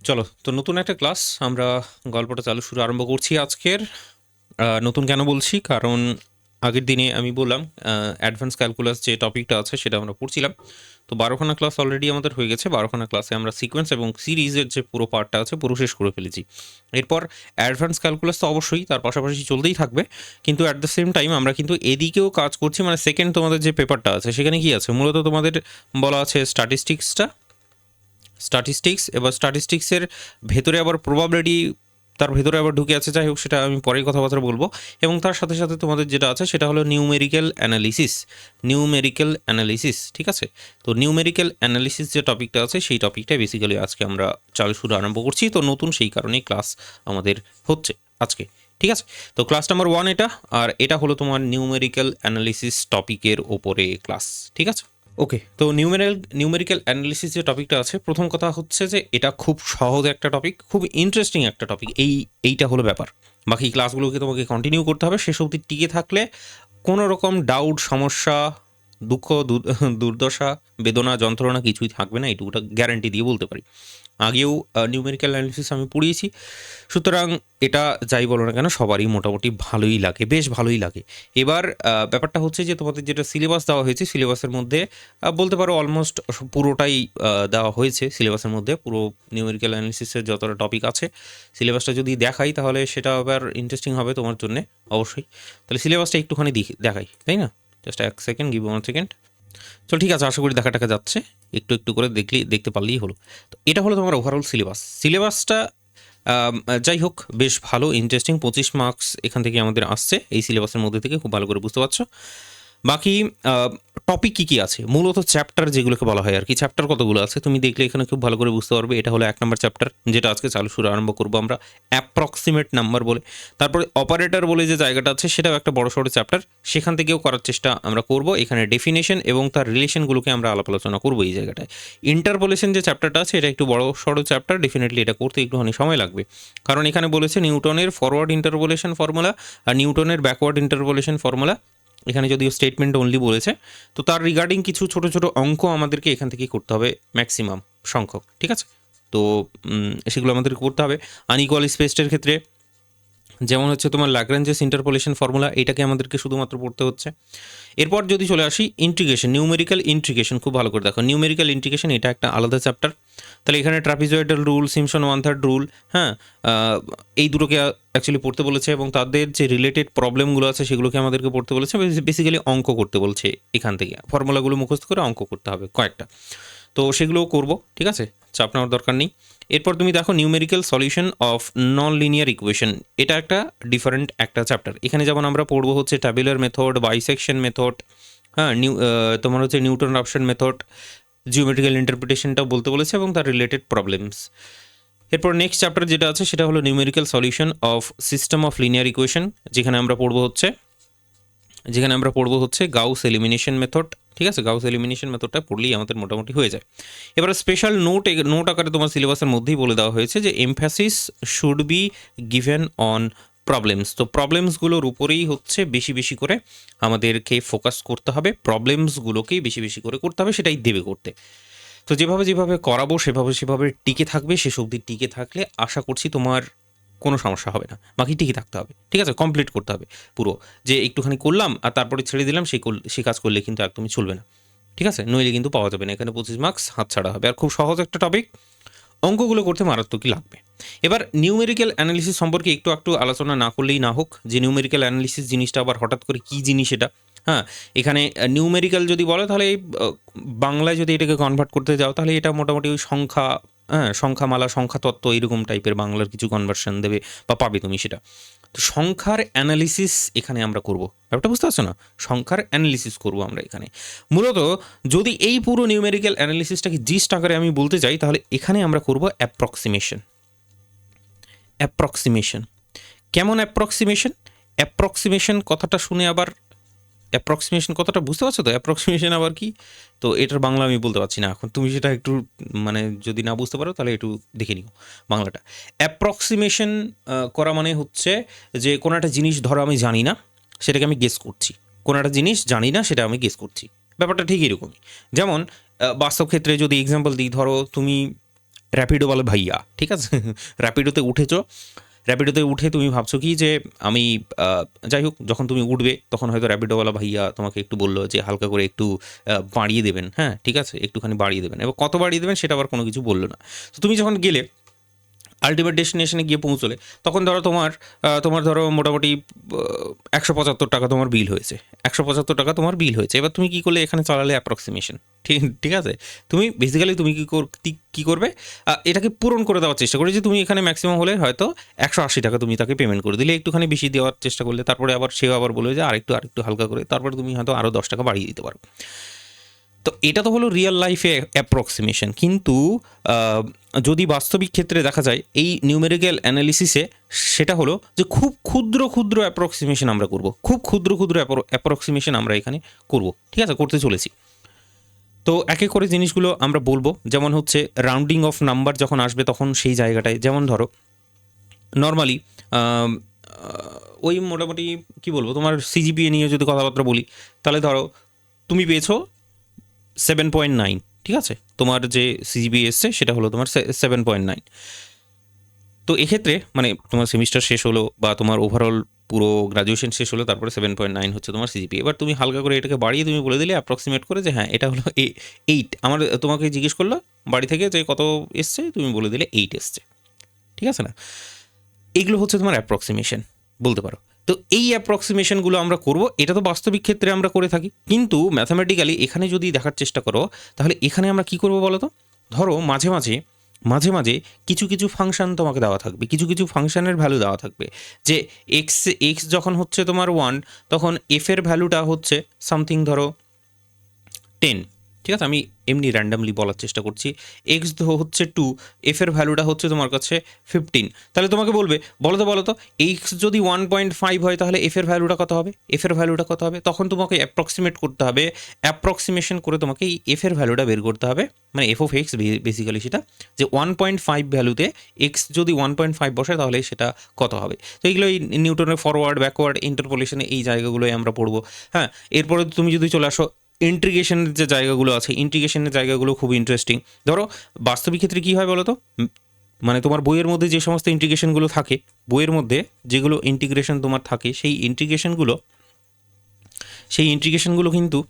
চলো তো নতুন একটা ক্লাস আমরা গল্পটা শুরু আরম্ভ করছি আজকের। নতুন কেন বলছি, কারণ আগের দিনে আমি বললাম অ্যাডভান্স ক্যালকুলাস যে টপিকটা আছে সেটা আমরা পড়ছিলাম। তো 12খানা ক্লাস অলরেডি আমাদের হয়ে গেছে। 12খানা ক্লাসে আমরা সিকোয়েন্স এবং সিরিজের যে পুরো পার্টটা আছে পুরো শেষ করে ফেলেছি। এরপর অ্যাডভান্স ক্যালকুলাস তো অবশ্যই তার পাশাপাশি চলতেই থাকবে, কিন্তু অ্যাট দ্য সেম টাইম আমরা কিন্তু এদিকেও কাজ করছি। মানে সেকেন্ড তোমাদের যে পেপারটা আছে সেখানে কি আছে, মূলত তোমাদের বলা আছে স্ট্যাটিস্টিক্স। এবার স্ট্যাটিস্টিক্সের ভেতরে আবার প্রবাবিলিটি তার ভেতরে আবার ঢুকে আছে। যাই হোক, সেটা আমি পরেই কথাবার্তা বলবো। এবং তার সাথে সাথে তোমাদের যেটা আছে সেটা হলো নিউমেরিক্যাল অ্যানালিসিস। ঠিক আছে, তো নিউমেরিক্যাল অ্যানালিসিস যে টপিকটা আছে সেই টপিকটা বেসিক্যালি আজকে আমরা শুরু আরম্ভ করছি। তো নতুন সেই কারণেই ক্লাস আমাদের হচ্ছে আজকে। ঠিক আছে, তো ক্লাস নাম্বার 1 এটা, আর এটা হলো তোমার নিউমেরিক্যাল অ্যানালিসিস টপিকের ওপরে ক্লাস। ঠিক আছে, ওকে। তো নিউমেরিক্যাল অ্যানালিসিস যে টপিকটা আছে, প্রথম কথা হচ্ছে যে এটা খুব সহজ একটা টপিক, খুব ইন্টারেস্টিং একটা টপিক। এইটা হলো ব্যাপার। বাকি ক্লাসগুলোকে তোমাকে কন্টিনিউ করতে হবে, শেষ অবধি টিকে থাকলে কোনো রকম ডাউট, সমস্যা, দুঃখ, দুর্দশা, বেদনা, যন্ত্রণা কিছুই থাকবে না, এইটুকুটা গ্যারান্টি দিয়ে বলতে পারি। আগেও নিউমেরিক্যাল অ্যানালিসিস আমি পড়িয়েছি, সুতরাং এটা যাই বলো না কেন সবারই মোটামুটি ভালোই লাগে, বেশ ভালোই লাগে। এবার ব্যাপারটা হচ্ছে যে তোমাদের যেটা সিলেবাস দেওয়া হয়েছে, সিলেবাসের মধ্যে বলতে পারো অলমোস্ট পুরোটাই দেওয়া হয়েছে। সিলেবাসের মধ্যে পুরো নিউমেরিক্যাল অ্যানালিসিসের যতটা টপিক আছে, সিলেবাসটা যদি দেখাই তাহলে সেটা আবার ইন্টারেস্টিং হবে তোমার জন্য অবশ্যই। তাহলে সিলেবাসটা একটুখানি দেখাই, তাই না? জাস্ট এক সেকেন্ড, গিভ 1 সেকেন্ড। চলো ঠিক আছে, আশা করি দেখা টাকা যাচ্ছে, একটু একটু করে দেখতে পারলেই হলো। তো এটা হলো তোমার ওভারঅল সিলেবাসটা। যাই হোক, বেশ ভালো, ইন্টারেস্টিং। 25 মার্কস এখান থেকে আমাদের আসছে এই সিলেবাসের মধ্যে থেকে, খুব ভালো করে বুঝতে পারছো। বাকি টপিক কী কী আছে, মূলত চ্যাপ্টার যেগুলোকে বলা হয় আর কি, চ্যাপ্টার কতগুলো আছে তুমি দেখলে এখানে খুব ভালো করে বুঝতে পারবে। এটা হলো 1 নম্বর চ্যাপ্টার, যেটা আজকে শুরু আরম্ভ করবো আমরা, অ্যাপ্রক্সিমেট নাম্বার বলে। তারপরে অপারেটর বলে যে জায়গাটা আছে সেটাও একটা বড় সড়ো চ্যাপ্টার, সেখান থেকেও করার চেষ্টা আমরা করব। এখানে ডেফিনেশন এবং তার রিলেশনগুলোকে আমরা আলাপ আলোচনা করবো এই জায়গাটায়। ইন্টারপোলেশন যে চ্যাপ্টারটা আছে এটা একটু বড় সড়ো চ্যাপ্টার, ডেফিনেটলি এটা করতে একটুখানি সময় লাগবে, কারণ এখানে বলেছে নিউটনের ফরওয়ার্ড ইন্টারপোলেশন ফর্মুলা আর নিউটনের ব্যাকওয়ার্ড ইন্টারপোলেশন ফর্মুলা। এখানে যদিও স্টেটমেন্ট অনলি বলেছে, তো তার রিগার্ডিং কিছু ছোট ছোট অঙ্ক আমাদেরকে এখান থেকেই করতে হবে, ম্যাক্সিমাম সংখ্যক। ঠিক আছে, তো সেগুলো আমাদের করতে হবে। আনইকুয়াল স্পেসের ক্ষেত্রে যেমন হচ্ছে তোমার ল্যাগ্রাঞ্জেস ইন্টারপোলেশন ফর্মুলা, এটাকে আমাদেরকে শুধুমাত্র পড়তে হচ্ছে। এরপর যদি চলে আসি ইন্টিগ্রেশন, নিউমেরিক্যাল ইন্টিগ্রেশন, খুব ভালো করে দেখো, নিউমেরিক্যাল ইন্টিগ্রেশন এটা একটা আলাদা চ্যাপ্টার। তাহলে এখানে ট্রাপিজয়েডাল রুল, সিমসন 1/3 রুল, হ্যাঁ, এই দুটোকে অ্যাকচুয়ালি পড়তে বলেছে, এবং তাদের যে রিলেটেড প্রবলেমগুলো আছে সেগুলোকে আমাদেরকে পড়তে বলেছে। বেসিক্যালি অঙ্ক করতে বলছে, এখান থেকে ফর্মুলাগুলো মুখস্থ করে অঙ্ক করতে হবে কয়েকটা, তো সেগুলোও করবো। ঠিক আছে, চাপ নেওয়ার দরকার নেই। এরপর তুমি দেখো numerical solution of non linear equation, এটা একটা ডিফারেন্ট একটা চ্যাপ্টার। এখানে যেমন আমরা পড়বো হচ্ছে ট্যাবুলার মেথড, বাইসেকশন মেথড, হ্যাঁ, তোমার হচ্ছে নিউটন রাপশন মেথড, জিওমেট্রিক্যাল ইন্টারপ্রিটেশনটাও বলতে বলেছে এবং তার রিলেটেড প্রবলেমস। এরপর নেক্সট চ্যাপ্টার যেটা আছে সেটা হলো numerical solution of system of linear equation, যেখানে আমরা পড়বো হচ্ছে গাউস এলিমিনেশন মেথড। ঠিক আছে, গাউস এলিমিনেশন মেথডটা পড়লেই আমাদের মোটামুটি হয়ে যায়। এবার স্পেশাল নোট আকারে তোমার সিলেবাসের মধ্যেই বলে দেওয়া হয়েছে যে emphasis should be given on problems. তো প্রবলেমসগুলোর উপরেই হচ্ছে বেশি বেশি করে আমাদেরকে ফোকাস করতে হবে, প্রবলেমসগুলোকেই বেশি বেশি করে করতে হবে, সেটাই দেবে করতে। তো যেভাবে যেভাবে করাবো সেভাবে টিকে থাকবে, শেষ অবধি টিকে থাকলে আশা করছি তোমার কোনো সমস্যা হবে না। বাকি টিকে থাকতে হবে, ঠিক আছে, কমপ্লিট করতে হবে পুরো। যে একটুখানি করলাম আর তারপরে ছেড়ে দিলাম, সেই কাজ করলে কিন্তু একদমই চলবে না। ঠিক আছে, নইলে কিন্তু পাওয়া যাবে না, এখানে 25 মার্কস হাতছাড়া হবে। আর খুব সহজ একটা টপিক, অঙ্কগুলো করতে মারাত্মকই লাগবে। এবার নিউমেরিক্যাল অ্যানালিসিস সম্পর্কে একটু আলোচনা না করলেই না হোক, যে নিউমেরিক্যাল অ্যানালিসিস জিনিসটা আবার হঠাৎ করে কী জিনিস এটা। হ্যাঁ, এখানে নিউমেরিক্যাল যদি বলো তাহলে বাংলায় যদি এটাকে কনভার্ট করতে যাও তাহলে এটা মোটামুটি ওই সংখ্যা, হ্যাঁ, সংখ্যামালা, সংখ্যাতত্ত্ব এরকম টাইপের বাংলার কিছু কনভার্সন দেবে বা পাবে তুমি সেটা। তো সংখ্যার অ্যানালিসিস এখানে আমরা করব, ব্যাপারটা বুঝতে পারছো না? সংখ্যার অ্যানালিসিস করব আমরা এখানে মূলত। যদি এই পুরো নিউমেরিক্যাল অ্যানালিসিসটাকে জিস্ট আকারে আমি বলতে চাই তাহলে এখানে আমরা করব অ্যাপ্রক্সিমেশন। কেমন অ্যাপ্রক্সিমেশন কথাটা শুনে আবার, অ্যাপ্রক্সিমেশন কথাটা বুঝতে পারছো তো? অ্যাপ্রক্সিমেশন আবার কি? তো এটার বাংলা আমি বলতে পারছি না এখন, তুমি সেটা একটু মানে যদি না বুঝতে পারো তাহলে একটু দেখে নিও বাংলাটা। অ্যাপ্রক্সিমেশন করা মানে হচ্ছে যে কোনো একটা জিনিস ধরো আমি জানি না, সেটাকে আমি গেস করছি। কোনো একটা জিনিস জানি না, সেটা আমি গেস করছি। ব্যাপারটা ঠিক এরকমই। যেমন বাস্তব ক্ষেত্রে যদি এক্সাম্পল দিই, ধরো তুমি র্যাপিডো বলে ভাইয়া, ঠিক আছে? র্যাপিডোতে উঠেছো, র্যাপিডোতে উঠে তুমি ভাবছো কি যে আমি যাই হোক, যখন তুমি উঠবে তখন হয়তো র্যাপিডোওয়ালা ভাইয়া তোমাকে একটু বললো যে হালকা করে একটু বাড়িয়ে দেবেন, হ্যাঁ ঠিক আছে, একটুখানি বাড়িয়ে দেবেন, এবার কত বাড়িয়ে দেবেন সেটা আবার কোনো কিছু বললো না। তো তুমি যখন গেলে আলটিমেট ডেস্টিনেশনে গিয়ে পৌঁছলে, তখন ধরো তোমার ধরো মোটামুটি 175 টাকা তোমার বিল হয়েছে, 175 টাকা তোমার বিল হয়েছে। এবার তুমি কী করলে, এখানে চালালে অ্যাপ্রক্সিমেশন, ঠিক ঠিক আছে? তুমি বেসিক্যালি তুমি কী করবে, এটাকে পূরণ করে দেওয়ার চেষ্টা করবে, যে তুমি এখানে ম্যাক্সিমাম হলে হয়তো 180 টাকা তুমি তাকে পেমেন্ট করে দিলে, একটুখানি বেশি দেওয়ার চেষ্টা করলে, তারপরে আবার সেও আবার বলবে যে আরেকটু হালকা করে, তারপরে তুমি হয়তো আরও 10 টাকা বাড়িয়ে দিতে পারো। তো এটা তো হলো রিয়েল লাইফে অ্যাপ্রক্সিমেশন, কিন্তু যদি বাস্তবিক ক্ষেত্রে দেখা যায় এই নিউমেরিক্যাল অ্যানালিসিসে, সেটা হলো যে খুব ক্ষুদ্র ক্ষুদ্র অ্যাপ্রক্সিমেশন আমরা করব, খুব ক্ষুদ্র ক্ষুদ্র অ্যাপ্রক্সিমেশন আমরা এখানে করব, ঠিক আছে, করতে চলেছি। তো এক এক করে জিনিসগুলো আমরা বলবো, যেমন হচ্ছে রাউন্ডিং অফ নাম্বার যখন আসবে তখন সেই জায়গাটায়, যেমন ধরো নর্মালি ওই মোটামুটি কী বলবো, তোমার সিজিপিএ নিয়ে যদি কথাবার্তা বলি, তাহলে ধরো তুমি পেয়েছো 7.9, ঠিক আছে, তোমার যে সিজিপিএ এসছে সেটা হলো তোমার 7.9। তো এক্ষেত্রে মানে তোমার সেমিস্টার শেষ হলো বা তোমার ওভারঅল পুরো গ্রাজুয়েশন শেষ হলো, তারপরে 7.9 হচ্ছে তোমার সিজিপিএ। এবার তুমি হালকা করে এটাকে বাড়িয়ে তুমি বলে দিলে অ্যাপ্রক্সিমেট করে যে হ্যাঁ এটা হলো 8। আমার তোমাকে জিজ্ঞেস করলো বাড়ি থেকে যে কত এসছে, তুমি বলে দিলে 8 এসছে, ঠিক আছে না? এগুলো হচ্ছে তোমার অ্যাপ্রক্সিমেশন বলতে পারো। তো এই অ্যাপ্রক্সিমেশনগুলো আমরা করব, এটা তো বাস্তবিক ক্ষেত্রে আমরা করে থাকি, কিন্তু ম্যাথামেটিক্যালি এখানে যদি দেখার চেষ্টা করো, তাহলে এখানে আমরা কি করব বলো তো? ধরো মাঝে মাঝে কিছু কিছু ফাংশন তোমাকে দেওয়া থাকবে, কিছু কিছু ফাংশনের ভ্যালু দেওয়া থাকবে, যে এক্স যখন হচ্ছে তোমার 1, তখন এফের ভ্যালুটা হচ্ছে সামথিং ধরো 10, ঠিক আছে, আমি এমনি র্যান্ডামলি বলার চেষ্টা করছি। এক্স হচ্ছে 2, এফের ভ্যালুটা হচ্ছে তোমার কাছে 15। তাহলে তোমাকে বলবে বলো তো এক্স যদি 1.5 হয় তাহলে এফের ভ্যালুটা কত হবে, এফের ভ্যালুটা কত হবে? তখন তোমাকে অ্যাপ্রক্সিমেট করতে হবে, অ্যাপ্রক্সিমেশন করে তোমাকে এই এফের ভ্যালুটা বের করতে হবে, মানে এফ অফ এক্স বেসিক্যালি সেটা, যে 1.5 ভ্যালুতে এক্স যদি 1.5 বসে তাহলে সেটা কত হবে। তো এইগুলো এই নিউটনের ফরওয়ার্ড ব্যাকওয়ার্ড ইন্টারপোলেশনে এই জায়গাগুলোই আমরা পড়বো। হ্যাঁ, এরপরে তুমি যদি চলে আসো ইন্টিগ্রেশনের যে জায়গাগুলো আছে, ইন্টিগ্রেশনের জায়গাগুলো খুব ইন্টারেস্টিং। ধরো বাস্তবিক ক্ষেত্রে কী হয় বলো তো, মানে তোমার বইয়ের মধ্যে যে সমস্ত ইন্টিগ্রেশনগুলো থাকে, বইয়ের মধ্যে যেগুলো ইন্টিগ্রেশন তোমার থাকে, সেই ইন্টিগ্রেশনগুলো কিন্তু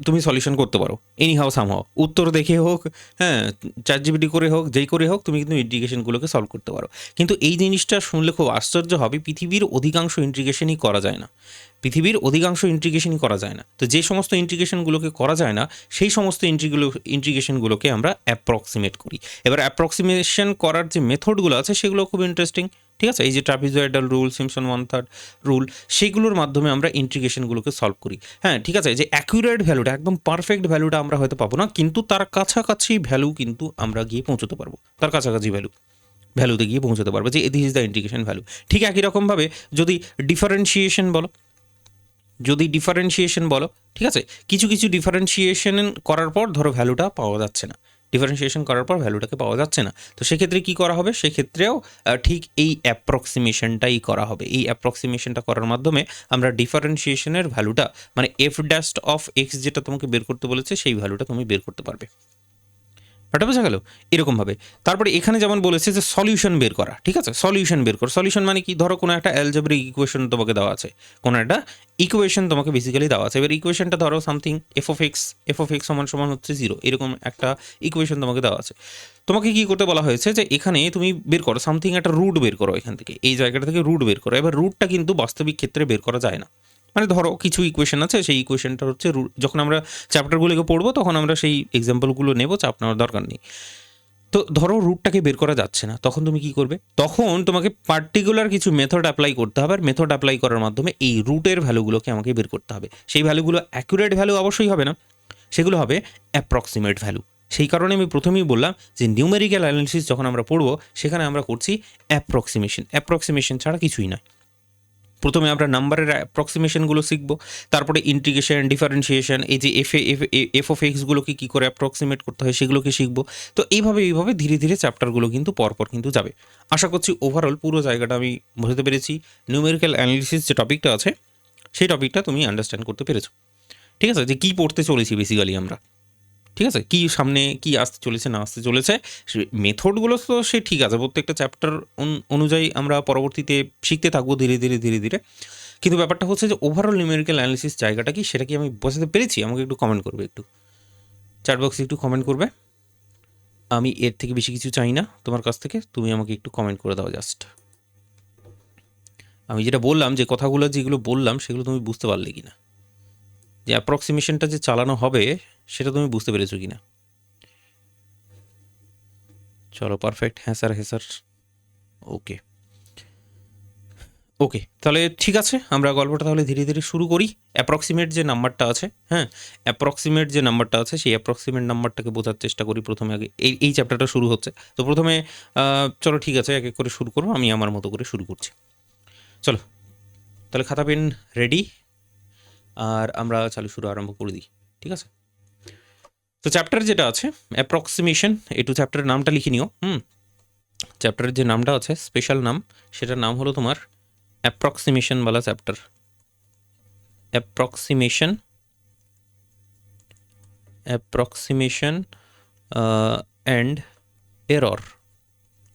তুমি সলিউশন করতে পারো এনি হাউ সামহাও, উত্তর দেখে হোক, হ্যাঁ চ্যাটজিপিটি করে হোক, যেই করে হোক, তুমি কিন্তু ইন্টিগ্রেশনগুলোকে সলভ করতে পারো। কিন্তু এই জিনিসটা শুনলে খুব আশ্চর্য হবে, পৃথিবীর অধিকাংশ ইন্টিগ্রেশনই করা যায় না, পৃথিবীর অধিকাংশ ইন্টিগ্রেশনই করা যায় না। তো যে সমস্ত ইন্টিগ্রেশনগুলোকে করা যায় না, সেই সমস্ত ইন্টিগ্রেশনগুলোকে আমরা অ্যাপ্রক্সিমেট করি। এবার অ্যাপ্রক্সিমেশন করার যে মেথডগুলো আছে সেগুলো খুব ইন্টারেস্টিং, ঠিক আছে, এই যে ট্রাপিজয়েডাল রুল, সিম্পসন 1/3 রুল, সেগুলোর মাধ্যমে আমরা ইন্টিগ্রেশনগুলোকে সলভ করি। হ্যাঁ ঠিক আছে, যে অ্যাকুরেট ভ্যালুটা, একদম পারফেক্ট ভ্যালুটা আমরা হয়তো পাবো না, কিন্তু তার কাছাকাছি ভ্যালু কিন্তু আমরা গিয়ে পৌঁছতে পারবো, তার কাছাকাছি ভ্যালুতে গিয়ে পৌঁছতে পারবো, যে this is the integration value. ঠিক একই রকমভাবে যদি ডিফারেন্সিয়েশন বলো, ঠিক আছে, কিছু কিছু ডিফারেন্সিয়েশন করার পর ধরো ভ্যালুটা পাওয়া যাচ্ছে না, ডিফারেন্সিয়েশন করার পর ভ্যালুটাকে পাওয়া যাচ্ছে না, তো সেক্ষেত্রে কী করা হবে? সেক্ষেত্রেও ঠিক এই অ্যাপ্রক্সিমেশনটাই করা হবে। এই অ্যাপ্রক্সিমেশনটা করার মাধ্যমে আমরা ডিফারেন্সিয়েশনের ভ্যালুটা, মানে এফ ড্যাস্ট অফ এক্স যেটা তোমাকে বের করতে বলেছে, সেই ভ্যালুটা তুমি বের করতে পারবে। ওটা বোঝা গেল এরকমভাবে। তারপরে এখানে যেমন বলেছে যে সলিউশন বের করা, ঠিক আছে, সলিউশন বের কর। সলিউশন মানে কি? ধরো কোনো একটা অ্যালজেব্রিক ইকুয়েশন তোমাকে দেওয়া আছে, কোনো একটা ইকুয়েশন তোমাকে বেসিক্যালি দেওয়া আছে। এবার ইকুয়েশনটা ধরো সামথিং এফ অফ এক্স সমান হচ্ছে 0, এরকম একটা ইকুয়েশন তোমাকে দেওয়া আছে। তোমাকে কি করতে বলা হয়েছে, যে এখানে তুমি বের করো সামথিং একটা রুট বের করো, এখান থেকে এই জায়গাটা থেকে রুট বের করো। এবার রুটটা কিন্তু বাস্তবিক ক্ষেত্রে বের করা যায় না, মানে ধরো কিছু ইকুয়েশন আছে, সেই ইকুয়েশনটা হচ্ছে যখন আমরা চ্যাপ্টারগুলোকে পড়বো তখন আমরা সেই এক্সাম্পলগুলো নেব, চাপ নেওয়ার দরকার নেই। তো ধরো রুটটাকে বের করা যাচ্ছে না, তখন তুমি কি করবে? তখন তোমাকে পার্টিকুলার কিছু মেথড অ্যাপ্লাই করতে হবে, আর মেথড অ্যাপ্লাই করার মাধ্যমে এই রুটের ভ্যালুগুলোকে আমাকে বের করতে হবে। সেই ভ্যালুগুলো অ্যাকুরেট ভ্যালু অবশ্যই হবে না, সেগুলো হবে অ্যাপ্রক্সিমেট ভ্যালু। সেই কারণে আমি প্রথমেই বললাম যে নিউমেরিক্যাল অ্যানালিসিস যখন আমরা পড়বো, সেখানে আমরা করছি অ্যাপ্রক্সিমেশন ছাড়া কিছুই নয়। প্রথমে আমরা নাম্বারের অ্যাপ্রক্সিমেশনগুলো শিখব, তারপরে ইন্টিগ্রেশন, ডিফারেন্সিয়েশন, এই যে এফ অফ এক্সগুলোকে কী করে অ্যাপ্রক্সিমেট করতে হয় সেগুলোকে শিখব। তো এইভাবে ধীরে ধীরে চ্যাপ্টারগুলো কিন্তু পরপর কিন্তু যাবে। আশা করছি ওভারঅল পুরো জায়গাটা আমি বোঝাতে পেরেছি। নিউমেরিক্যাল অ্যানালিসিস যে টপিকটা আছে, সেই টপিকটা তুমি আন্ডারস্ট্যান্ড করতে পেরেছো, ঠিক আছে, যে কী পড়তে চলেছি বেসিক্যালি আমরা। ঠিক আছে, কি সামনে কি আসতে চলেছে না আসতে চলেছে, মেথডগুলো তো সে ঠিক আছে, প্রত্যেকটা চ্যাপ্টার অনুযায়ী আমরা পরবর্তীতে শিখতে থাকবো ধীরে ধীরে ধীরে ধীরে। কিন্তু ব্যাপারটা হচ্ছে যে ওভারঅল নিউমেরিক্যাল অ্যানালিসিস জায়গাটা কি, সেটা কি আমি বোঝাতে পেরেছি? আমাকে একটু কমেন্ট করবে, একটু চ্যাট বক্সে একটু কমেন্ট করবে। আমি এর থেকে বেশি কিছু চাই না তোমার কাছ থেকে, তুমি আমাকে একটু কমেন্ট করে দাও জাস্ট। আমি যেটা বললাম, যে কথাগুলো যেগুলো বললাম সেগুলো তুমি বুঝতে পারলে কি না, যে অ্যাপ্রক্সিমেশনটা যে চালানো হবে সেটা তুমি বুঝতে পেরেছো কি না? চলো পারফেক্ট, হ্যাঁ স্যার হ্যাঁ স্যার, ওকে ওকে, তাহলে ঠিক আছে, আমরা গল্পটা তাহলে ধীরে ধীরে শুরু করি। অ্যাপ্রক্সিমেট যে নাম্বারটা আছে, হ্যাঁ অ্যাপ্রক্সিমেট যে নাম্বারটা আছে, সেই অ্যাপ্রক্সিমেট নাম্বারটাকে বোঝার চেষ্টা করি প্রথমে। আগে এই চ্যাপ্টারটা শুরু হচ্ছে, তো প্রথমে চলো ঠিক আছে, এক এক করে শুরু করো, আমি আমার মতো করে শুরু করছি। চলো তাহলে খাতা পেন রেডি, আর আমরা শুরু আরম্ভ করে দিই, ঠিক আছে? তো চ্যাপ্টার যেটা আছে অ্যাপ্রক্সিমেশন, একটু চ্যাপ্টারের নামটা লিখে নিও। চ্যাপ্টারের যে নামটা আছে স্পেশাল নাম, সেটার নাম হলো তোমার অ্যাপ্রক্সিমেশন वाला chapter. Approximation, approximation and error,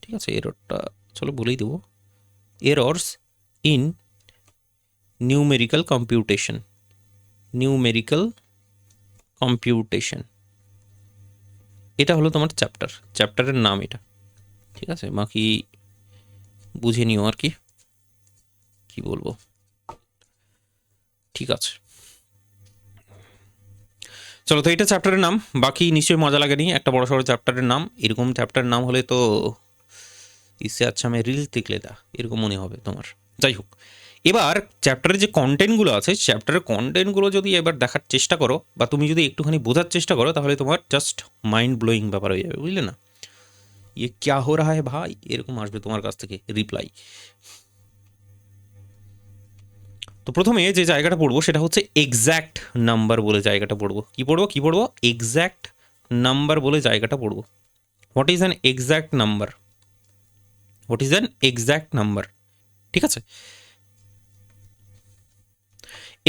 ঠিক আছে? এররটা চলো বলেই দেবো, errors in numerical computation, numerical computation, এটা হলো তোমার চ্যাপ্টার, চ্যাপ্টারের নাম এটা, ঠিক আছে? বাকি বুঝে নিও আর কি, কি বলবো, ঠিক আছে? চলো, তো এটা চ্যাপ্টারের নাম, বাকি নিশ্চয়ই মজা লাগেনি, একটা বড় সড়ো চ্যাপ্টারের নাম, এরকম চ্যাপ্টারের নাম হলে তো ইসে আচ্ছা আমি রিলস দেখলে দা এরকম মনে হবে তোমার। যাই হোক, এবার চ্যাপ্টারের যে কন্টেন্টগুলো আছে, চ্যাপ্টারের কন্টেন্টগুলো যদি এবার দেখার চেষ্টা করো, বা তুমি যদি একটুখানি বোঝার চেষ্টা করো, তাহলে তোমার জাস্ট মাইন্ড ব্লোয়িং ব্যাপার হয়ে যাবে, বুঝলে না? ইয়ে ক্যা হো রাহা হ্যায় ভাই, এরকম আসবে তোমার কাছ থেকে রিপ্লাই। তো প্রথমে যে জায়গাটা পড়বো সেটা হচ্ছে এক্স্যাক্ট নাম্বার বলে জায়গাটা পড়বো। কি পড়বো কি পড়বো? এক্স্যাক্ট নাম্বার বলে জায়গাটা পড়বো। What is an exact number? What is an exact number? ঠিক আছে,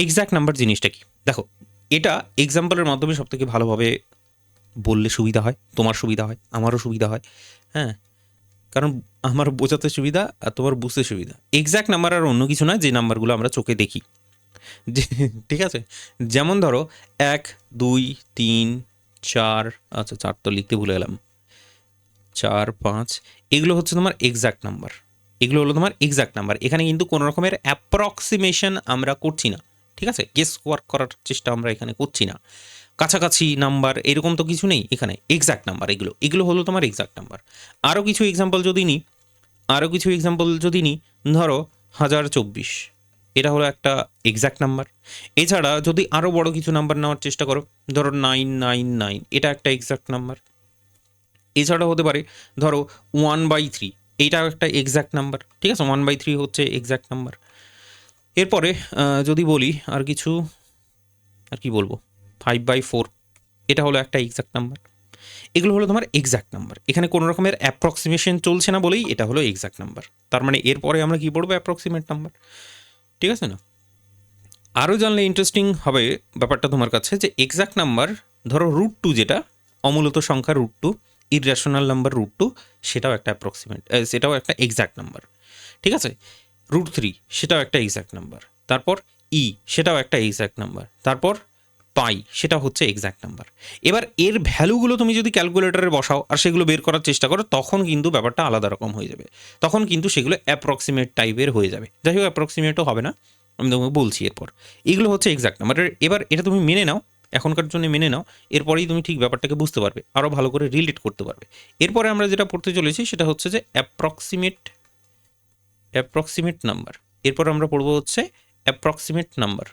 এক্স্যাক্ট নাম্বার জিনিসটা কি দেখো, এটা এক্সাম্পলের মাধ্যমে সব থেকে ভালোভাবে বললে সুবিধা হয়, তোমার সুবিধা হয়, আমারও সুবিধা হয়, হ্যাঁ, কারণ আমার বোঝাতে সুবিধা আর তোমার বুঝতে সুবিধা। এক্স্যাক্ট নাম্বার আর অন্য কিছু না, যে নাম্বারগুলো আমরা চোখে দেখি, যে ঠিক আছে, যেমন ধরো 1 2 3 4, আচ্ছা 4 তো লিখতে ভুলে গেলাম, 4 5, এগুলো হচ্ছে তোমার এক্স্যাক্ট নাম্বার, এগুলো হলো তোমার এক্স্যাক্ট নাম্বার। এখানে কিন্তু কোনো রকমের অ্যাপ্রক্সিমেশন আমরা করছি না, ঠিক আছে? গেস ওয়ার্ক করার চেষ্টা আমরা এখানে করছি না, কাছাকাছি নাম্বার এরকম তো কিছু নেই এখানে, এক্স্যাক্ট নাম্বার এগুলো, এগুলো হলো তোমার এক্স্যাক্ট নাম্বার। আরও কিছু এক্সাম্পল যদি নিই, ধরো 1024, এটা হলো একটা এক্স্যাক্ট নাম্বার। এছাড়া যদি আরও বড় কিছু নাম্বার নেওয়ার চেষ্টা করো, ধরো 999, এটা একটা এক্স্যাক্ট নাম্বার। এছাড়া হতে পারে ধরো 1/3, এইটাও একটা এক্স্যাক্ট নাম্বার, ঠিক আছে? 1/3 হচ্ছে এক্স্যাক্ট নাম্বার। এরপরে যদি বলি আর কিছু, আর কি বলবো, 5/4, এটা হলো একটা এক্স্যাক্ট নাম্বার। এগুলো হলো তোমার এক্স্যাক্ট নাম্বার, এখানে কোনো রকমের অ্যাপ্রক্সিমেশন চলছে না বলেই এটা হলো এক্স্যাক্ট নাম্বার। তার মানে এরপরে আমরা কি পড়বো? অ্যাপ্রক্সিমেট নাম্বার, ঠিক আছে না? আরও জানলে ইন্টারেস্টিং হবে ব্যাপারটা তোমার কাছে, যে এক্স্যাক্ট নাম্বার, ধরো √2, যেটা অমূলত সংখ্যা √2, ইররেশনাল নাম্বার √2, সেটাও একটা অ্যাপ্রক্সিমেট, সেটাও একটা এক্স্যাক্ট নাম্বার, ঠিক আছে? √3, সেটাও একটা এক্স্যাক্ট নাম্বার। তারপর সেটাও একটা এক্স্যাক্ট নাম্বার। তারপর পাই, সেটা হচ্ছে এক্স্যাক্ট নাম্বার। এবার এর ভ্যালুগুলো তুমি যদি ক্যালকুলেটরে বসাও আর সেগুলো বের করার চেষ্টা করো, তখন কিন্তু ব্যাপারটা আলাদা রকম হয়ে যাবে, তখন কিন্তু সেগুলো অ্যাপ্রক্সিমেট টাইপের হয়ে যাবে। যাই হোক, অ্যাপ্রক্সিমেটও হবে না, আমি তোমাকে বলছি এরপর। এগুলো হচ্ছে এক্স্যাক্ট নাম্বার। এবার এটা তুমি মেনে নাও, এখনকার জন্য মেনে নাও, এরপরেই তুমি ঠিক ব্যাপারটাকে বুঝতে পারবে, আরও ভালো করে রিলেট করতে পারবে। এরপরে আমরা যেটা পড়তে চলেছি সেটা হচ্ছে যে অ্যাপ্রক্সিমেট নাম্বার। এরপর আমরা পড়বো হচ্ছে অ্যাপ্রক্সিমেট নাম্বার।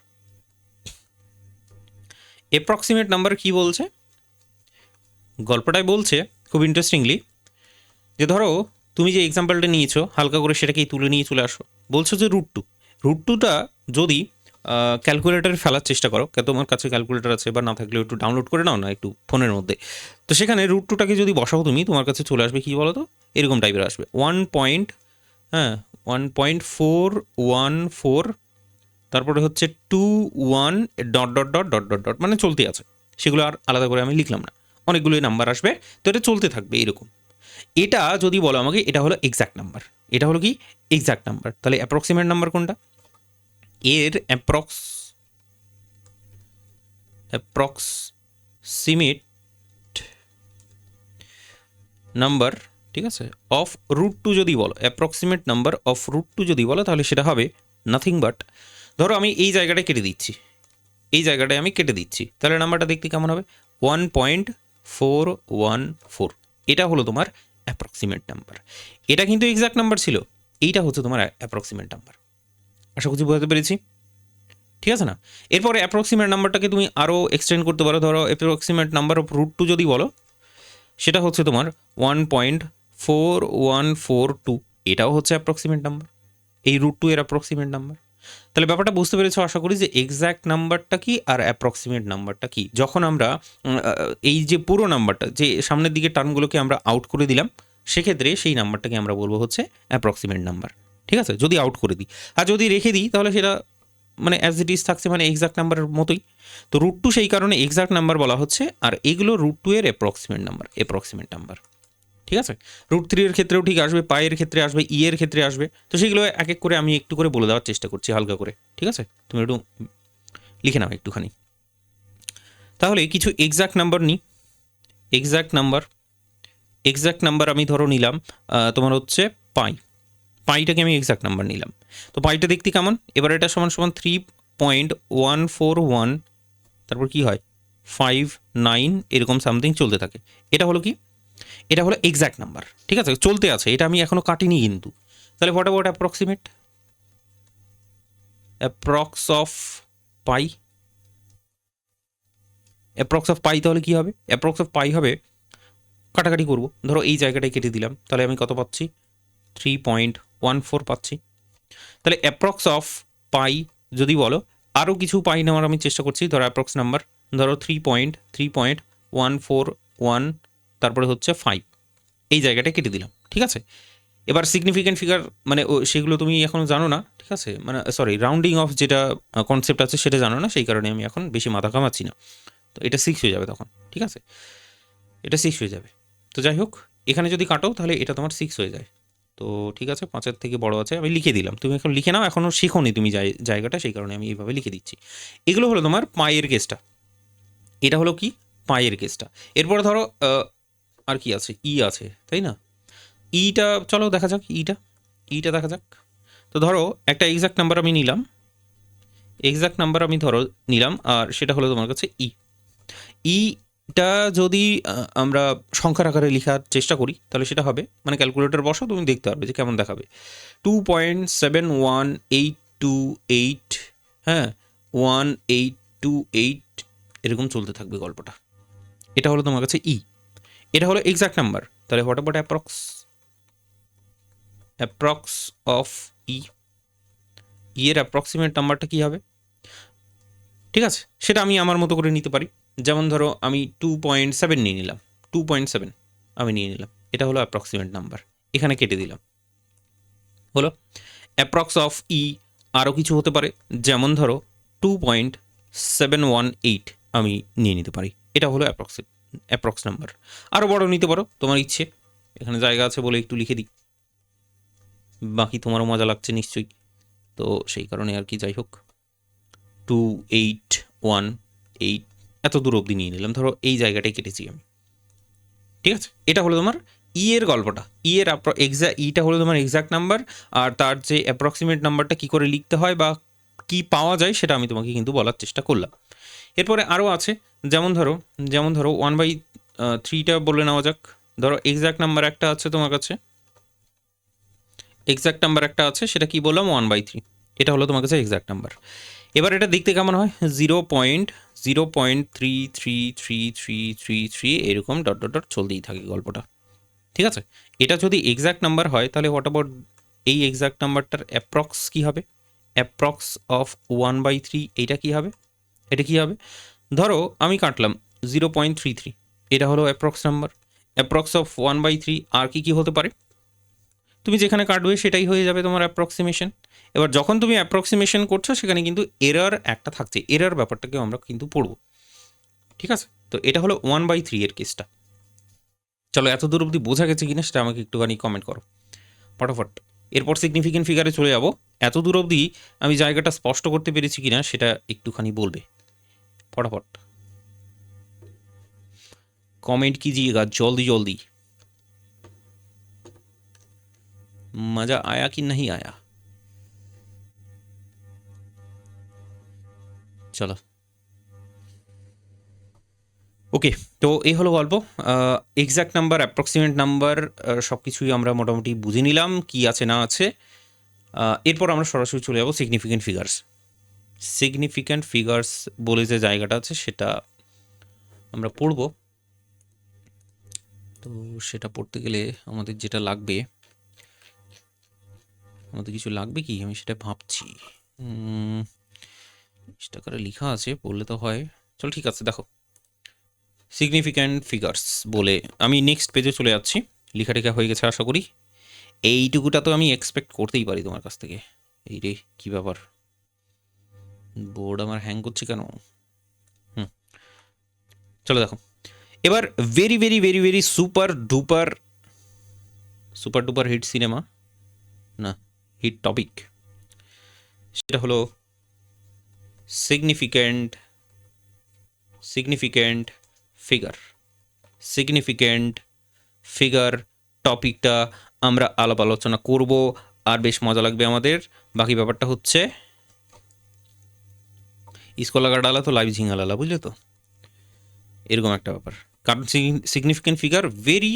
অ্যাপ্রক্সিমেট নাম্বার কি বলছে? গল্পটাই বলছে খুব ইন্টারেস্টিংলি, যে ধরো তুমি যে এক্সাম্পলটা নিয়েছো, হালকা করে সেটাকেই তুলে নিয়ে চলে আসো। বলছো যে √2টা যদি ক্যালকুলেটারে ফেলার চেষ্টা করো, তোমার কাছে ক্যালকুলেটার আছে বা না থাকলেও একটু ডাউনলোড করে নাও না একটু ফোনের মধ্যে, তো সেখানে √2টাকে যদি বসাও তুমি, তোমার কাছে চলে আসবে কি বলো তো, এরকম টাইপের আসবে 1.1414, তারপরে হচ্ছে 21 ... মানে চলতে আছে, সেগুলো আর আলাদা করে আমি লিখলাম না। অনেকগুলোই নাম্বার আসবে, তো এটা চলতে থাকবে এরকম। এটা যদি বলো আমাকে এটা হলো এক্স্যাক্ট নাম্বার, এটা হলো কি এক্স্যাক্ট নাম্বার, তাহলে অ্যাপ্রক্সিমেট নাম্বার কোনটা? এর অ্যাপ্রক্সিমেট নাম্বার, ঠিক আছে, অফ √2 যদি বলো, অ্যাপ্রক্সিমেট নাম্বার অফ √2 যদি বলো, তাহলে সেটা হবে নাথিং বাট, ধরো আমি এই জায়গাটায় কেটে দিচ্ছি, এই জায়গাটায় আমি কেটে দিচ্ছি, তাহলে নাম্বারটা দেখতে কেমন হবে? 1.414। এটা হলো তোমার অ্যাপ্রক্সিমেট নাম্বার। এটা কিন্তু এক্সাক্ট নাম্বার ছিল, এইটা হচ্ছে তোমার অ্যাপ্রক্সিমেট নাম্বার। আশা করছি বোঝাতে পেরেছি, ঠিক আছে না? এরপরে অ্যাপ্রক্সিমেট নাম্বারটাকে তুমি আরও এক্সটেন্ড করতে পারো, ধরো অ্যাপ্রক্সিমেট নাম্বার অফ √2 যদি বলো, সেটা হচ্ছে তোমার 1.4142, এটাও হচ্ছে অ্যাপ্রক্সিমেট নাম্বার, এই √2 এর অ্যাপ্রক্সিমেট নাম্বার। তাহলে ব্যাপারটা বুঝতে পেরেছো আশা করি, যে এক্স্যাক্ট নাম্বারটা কি আর অ্যাপ্রক্সিমেট নাম্বারটা কি। যখন আমরা এই যে পুরো নাম্বারটা, যে সামনের দিকে টার্মগুলোকে আমরা আউট করে দিলাম, সেক্ষেত্রে সেই নাম্বারটাকে আমরা বলবো হচ্ছে অ্যাপ্রক্সিমেট নাম্বার, ঠিক আছে, যদি আউট করে দিই। আর যদি রেখে দিই তাহলে সেটা মানে অ্যাজ ইট ইজ থাকছে, মানে এক্সাক্ট নাম্বারের মতোই। তো √2 সেই কারণে এক্সাক্ট নাম্বার বলা হচ্ছে, আর এগুলো √2 এর অ্যাপ্রক্সিমেট নাম্বার, ঠিক আছে। √3 এর ক্ষেত্রেও ঠিক আসবে, পায়ের ক্ষেত্রে আসবে, এর ক্ষেত্রে আসবে। তো সেগুলো এক এক করে আমি একটু করে বলে দেওয়ার চেষ্টা করছি হালকা করে, ঠিক আছে। তুমি একটু লিখে নাও একটুখানি। তাহলে কিছু এক্সাক্ট নাম্বার নিই। এক্সাক্ট নাম্বার আমি ধরো নিলাম তোমার হচ্ছে পাইটাকে আমি এক্সাক্ট নাম্বার নিলাম। তো পাইটা দেখতে কেমন? এবার এটা সমান সমান 3.141, তারপর কি হয় 59 এরকম সামথিং চলতে থাকে। এটা হলো কি? এটা হলো এক্সাক্ট নাম্বার, ঠিক আছে, চলতে আছে, এটা আমি এখনো কাটিনি কিন্তু। তাহলে হোয়াট অ্যাবাউট অ্যাপ্রক্স অফ পাই? তাহলে কি হবে? অ্যাপ্রক্স অফ পাই হবে, কাটাকাটি করবো, ধরো এই জায়গাটায় কেটে দিলাম, তাহলে আমি কত পাচ্ছি? 3.14 পাচ্ছি। তাহলে অ্যাপ্রক্স অফ পাই যদি বলো, আরও কিছু পাই নেওয়ার আমি চেষ্টা করছি, ধরো অ্যাপ্রক্স নাম্বার, ধরো 3.141, তারপরে হচ্ছে 5, এই জায়গাটায় কেটে দিলাম, ঠিক আছে। এবার সিগনিফিক্যান্ট ফিগার মানে সেগুলো তুমি এখনও জানো না, ঠিক আছে, মানে সরি, রাউন্ডিং অফ যেটা কনসেপ্ট আছে সেটা জানো না, সেই কারণে আমি এখন বেশি মাথা কামাচ্ছি না। তো এটা 6 হয়ে যাবে তখন, ঠিক আছে, এটা 6 হয়ে যাবে। তো যাই হোক, এখানে যদি কাটো তাহলে এটা তোমার 6 হয়ে যায়। তো ঠিক আছে, 5-এর থেকে বড় আছে, আমি লিখে দিলাম, তুমি এখন লিখে নাও, এখনও শেখোনি তুমি জায়গাটা, সেই কারণে আমি এইভাবে লিখে দিচ্ছি। এগুলো হলো তোমার পায়ের কেসটা, এটা হলো কি পায়ের কেসটা। এরপরে ধরো আর কি আছে, আছে, তাই না? ইটা চলো দেখা যাক, ইটা দেখা যাক। তো ধরো একটা এক্সাক্ট নাম্বার আমি নিলাম, আর সেটা হলো তোমার কাছে ইটা যদি আমরা সংখ্যার আকারে লেখার চেষ্টা করি, তাহলে সেটা হবে, মানে ক্যালকুলেটর বসো, তুমি দেখতে পারবে যে কেমন দেখাবে। 2.71828, হ্যাঁ, 1828 এরকম চলতে থাকবে গল্পটা। এটা হলো তোমার কাছে এটা হলো এক্সাক্ট নাম্বার। তাহলে হোয়াট অ্যাবাউট অ্যাপ্রক্স অফ এর অ্যাপ্রক্সিমেট নাম্বারটা কী হবে? ঠিক আছে, সেটা আমি আমার মতো করে নিতে পারি। যেমন ধরো আমি 2.7 নিয়ে নিলাম, 2.7 আমি নিয়ে নিলাম, এটা হলো অ্যাপ্রক্সিমেট নাম্বার, এখানে কেটে দিলাম, হলো অ্যাপ্রক্স অফ আরও কিছু হতে পারে, যেমন ধরো 2.718 আমি নিয়ে নিতে পারি, এটা হলো অ্যাপ্রক্স নাম্বার। আরও বড় নিতে পারো তোমার ইচ্ছে, এখানে জায়গা আছে বলে একটু লিখে দিই, বাকি তোমারও মজা লাগছে নিশ্চয়ই, তো সেই কারণে আর কি। যাই হোক, 2818 এত দূর অবধি নিয়ে নিলাম, ধরো এই জায়গাটাই কেটেছি আমি, ঠিক আছে। এটা হলো তোমার এর গল্পটা, এর ইটা হলো তোমার এক্সাক্ট নাম্বার, আর তার যে অ্যাপ্রক্সিমেট নাম্বারটা কী করে লিখতে হয় বা কি পাওয়া যায় সেটা আমি তোমাকে কিন্তু বলার চেষ্টা করলাম। এরপরে আরও আছে, যেমন ধরো 1/3টা বলে নেওয়া যাক। ধরো এক্সাক্ট নাম্বার একটা আছে তোমার কাছে, সেটা কি বললাম 1/3, এটা হলো তোমার কাছে এক্সাক্ট নাম্বার। এবার এটা দেখতে কেমন হয়? 0.0.3333333 এরকম ডট ডট ডট চলতেই থাকে গল্পটা, ঠিক আছে। এটা যদি এক্সাক্ট নাম্বার হয় তাহলে হোয়াট অ্যাবাউট এই এক্সাক্ট নাম্বারটার অ্যাপ্রক্স কী হবে? অ্যাপ্রক্স অফ 1/3 এইটা কী হবে? এটা কী হবে? ধরো আমি কাটলাম 0.33, এটা হলো অ্যাপ্রক্স নাম্বার। অ্যাপ্রক্স অফ 1/3 আর কি হতে পারে? তুমি যেখানে কাটবে সেটাই হয়ে যাবে তোমার অ্যাপ্রক্সিমেশন। এবার যখন তুমি অ্যাপ্রক্সিমেশন করছো সেখানে কিন্তু এরর একটা থাকছে, এরর ব্যাপারটাকেও আমরা কিন্তু পড়ব। ঠিক আছে, তো এটা হলো 1/3 এর কেসটা। চলো এত দূর অবধি বোঝা গেছে কিনা সেটা আমাকে একটুখানি কমেন্ট করো ফটাফট। এরপর সিগনিফিকেন্ট ফিগারে চলে যাব। এত দূর অবধি আমি জায়গাটা স্পষ্ট করতে পেরেছি কিনা সেটা একটুখানি বলবে फटाफट कमेंट कीजिएगा जल्दी जल्दी। मजा आया कि नहीं आया? चलो ওকে, তো এই হলো গল্প। এক্স্যাক্ট নাম্বার, অ্যাপ্রক্সিমেট নাম্বার সব কিছুই আমরা মোটামুটি বুঝে নিলাম কি আছে না আছে। এরপর আমরা সরাসরি চলে যাবো সিগনিফিকেন্ট ফিগার্স। সিগনিফিক্যান্ট ফিগার্স বলে যে জায়গাটা আছে সেটা আমরা পড়ব। তো সেটা পড়তে গেলে আমাদের যেটা লাগবে, আমাদের কিছু লাগবে কি আমি সেটা ভাবছি। সেটা করে লেখা আছে, পড়লে তো হয়। চল ঠিক আছে, দেখো সিগনিফিক্যান্ট ফিগার্স বলে আমি নেক্সট পেজে চলে যাচ্ছি। লেখা টেখা হয়ে গেছে আশা করি। এইটুকুটা তো আমি এক্সপেক্ট করতেই পারি তোমার কাছ থেকে। এই রে কী ব্যাপার, বোর্ড আমার হ্যাং করছে কেন? চলো দেখো এবার very very very very super duper hit cinema না হিট টপিক, সেটা হলো সিগনিফিক্যান্ট ফিগার। সিগনিফিক্যান্ট ফিগার টপিকটা আমরা আলাপ আলোচনা করব, আর বেশ মজা লাগবে আমাদের। বাকি ব্যাপারটা হচ্ছে স্কলার ডালা তো লাইভ ঝিঙালালা, বুঝলে তো, এরকম একটা ব্যাপার। কারণ সিগনিফিক্যান্ট ফিগার ভেরি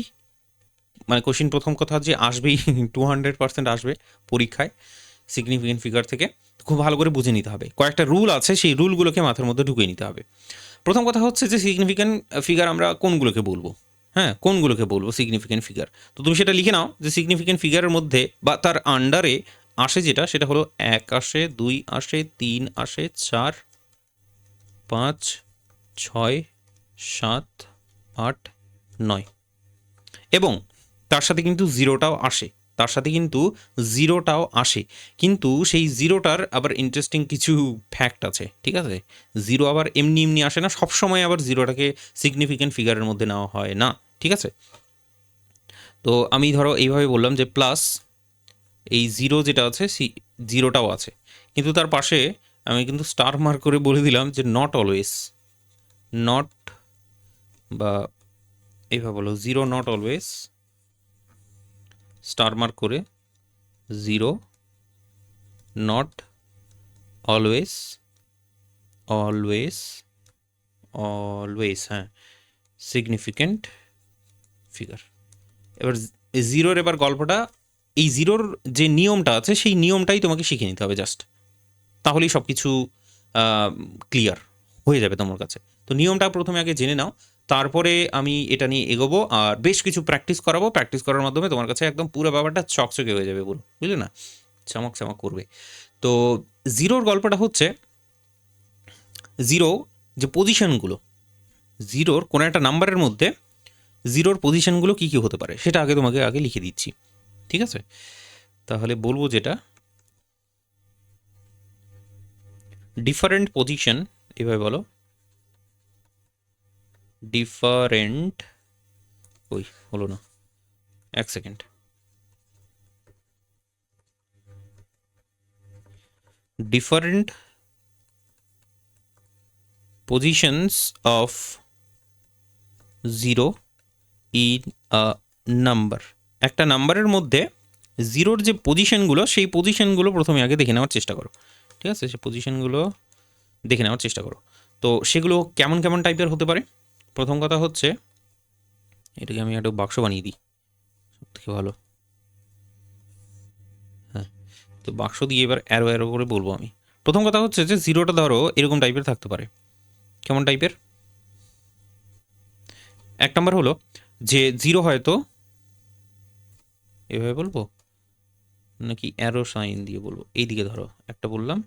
মানে কোশ্চিন প্রথম কথা যে আসবেই 200% আসবে পরীক্ষায় সিগনিফিক্যান্ট ফিগার থেকে। খুব ভালো করে বুঝে নিতে হবে, কয়েকটা রুল আছে সেই রুলগুলোকে মাথার মধ্যে ঢুকিয়ে নিতে হবে। প্রথম কথা হচ্ছে যে সিগনিফিক্যান্ট ফিগার আমরা কোনগুলোকে বলবো, হ্যাঁ কোনগুলোকে বলবো সিগনিফিক্যান্ট ফিগার। তো তুমি সেটা লিখে নাও যে সিগনিফিক্যান্ট ফিগারের মধ্যে বা তার আন্ডারে আসে যেটা, সেটা হলো 1 আসে, 2 আসে, 3 আসে, 4, 5, 6, 7, 8, 9 এবং তার সাথে কিন্তু জিরোটাও আসে। কিন্তু সেই জিরোটার আবার ইন্টারেস্টিং কিছু ফ্যাক্ট আছে, ঠিক আছে। জিরো আবার এমনি এমনি আসে না, সবসময় আবার জিরোটাকে সিগনিফিক্যান্ট ফিগারের মধ্যে নেওয়া হয় না, ঠিক আছে। তো আমি ধরো এইভাবে বললাম যে প্লাস এই জিরো যেটা আছে জিরোটাও আছে, কিন্তু তার পাশে আমি কিন্তু স্টার মার্ক করে বলে দিলাম যে নট অলওয়েজ, নট বা এইভাবে বলো zero not always, star mark করে জিরো নট অলওয়েজ হ্যাঁ সিগনিফিক্যান্ট ফিগার। এবার জিরোর এবার গল্পটা, এই জিরোর যে নিয়মটা আছে সেই নিয়মটাই তোমাকে শিখে নিতে হবে জাস্ট, তাহলেই সব কিছু ক্লিয়ার হয়ে যাবে তোমার কাছে। তো নিয়মটা প্রথমে আগে জেনে নাও, তারপরে আমি এটা নিয়ে এগোবো আর বেশ কিছু প্র্যাকটিস করাবো। প্র্যাকটিস করার মাধ্যমে তোমার কাছে একদম পুরো ব্যাপারটা চকচকে হয়ে যাবে, বুঝলে না, চমক করবে। তো জিরোর গল্পটা হচ্ছে, জিরো যে পজিশনগুলো, জিরোর কোনো একটা নাম্বারের মধ্যে জিরোর পজিশনগুলো কী কী হতে পারে সেটা তোমাকে আগে লিখে দিচ্ছি, ঠিক আছে। তাহলে বলবো যেটা ডিফারেন্ট পজিশন, এভাবে বলো ডিফারেন্ট, ওই হলো না, এক second, different positions of zero in a number. একটা নাম্বারের মধ্যে জিরোর যে পজিশনগুলো সেই পজিশনগুলো প্রথমে আগে দেখে নেওয়ার চেষ্টা করো, ঠিক আছে। সেই পজিশনগুলো দেখে নেওয়ার চেষ্টা করো। তো সেগুলো কেমন কেমন টাইপের হতে পারে। প্রথম কথা হচ্ছে, এটাকে আমি একটা বাক্স বানিয়ে দিই, সব থেকে ভালো। হ্যাঁ, তো বাক্স দিয়ে এবার অ্যারো অ্যারো করে বলবো আমি। প্রথম কথা হচ্ছে যে জিরোটা ধরো এরকম টাইপের থাকতে পারে। কেমন টাইপের? এক নম্বর হলো যে জিরো হয়তো এভাবে বলবো নাকি অ্যারো সাইন দিয়ে বলবো, এইদিকে ধরো একটা বললাম,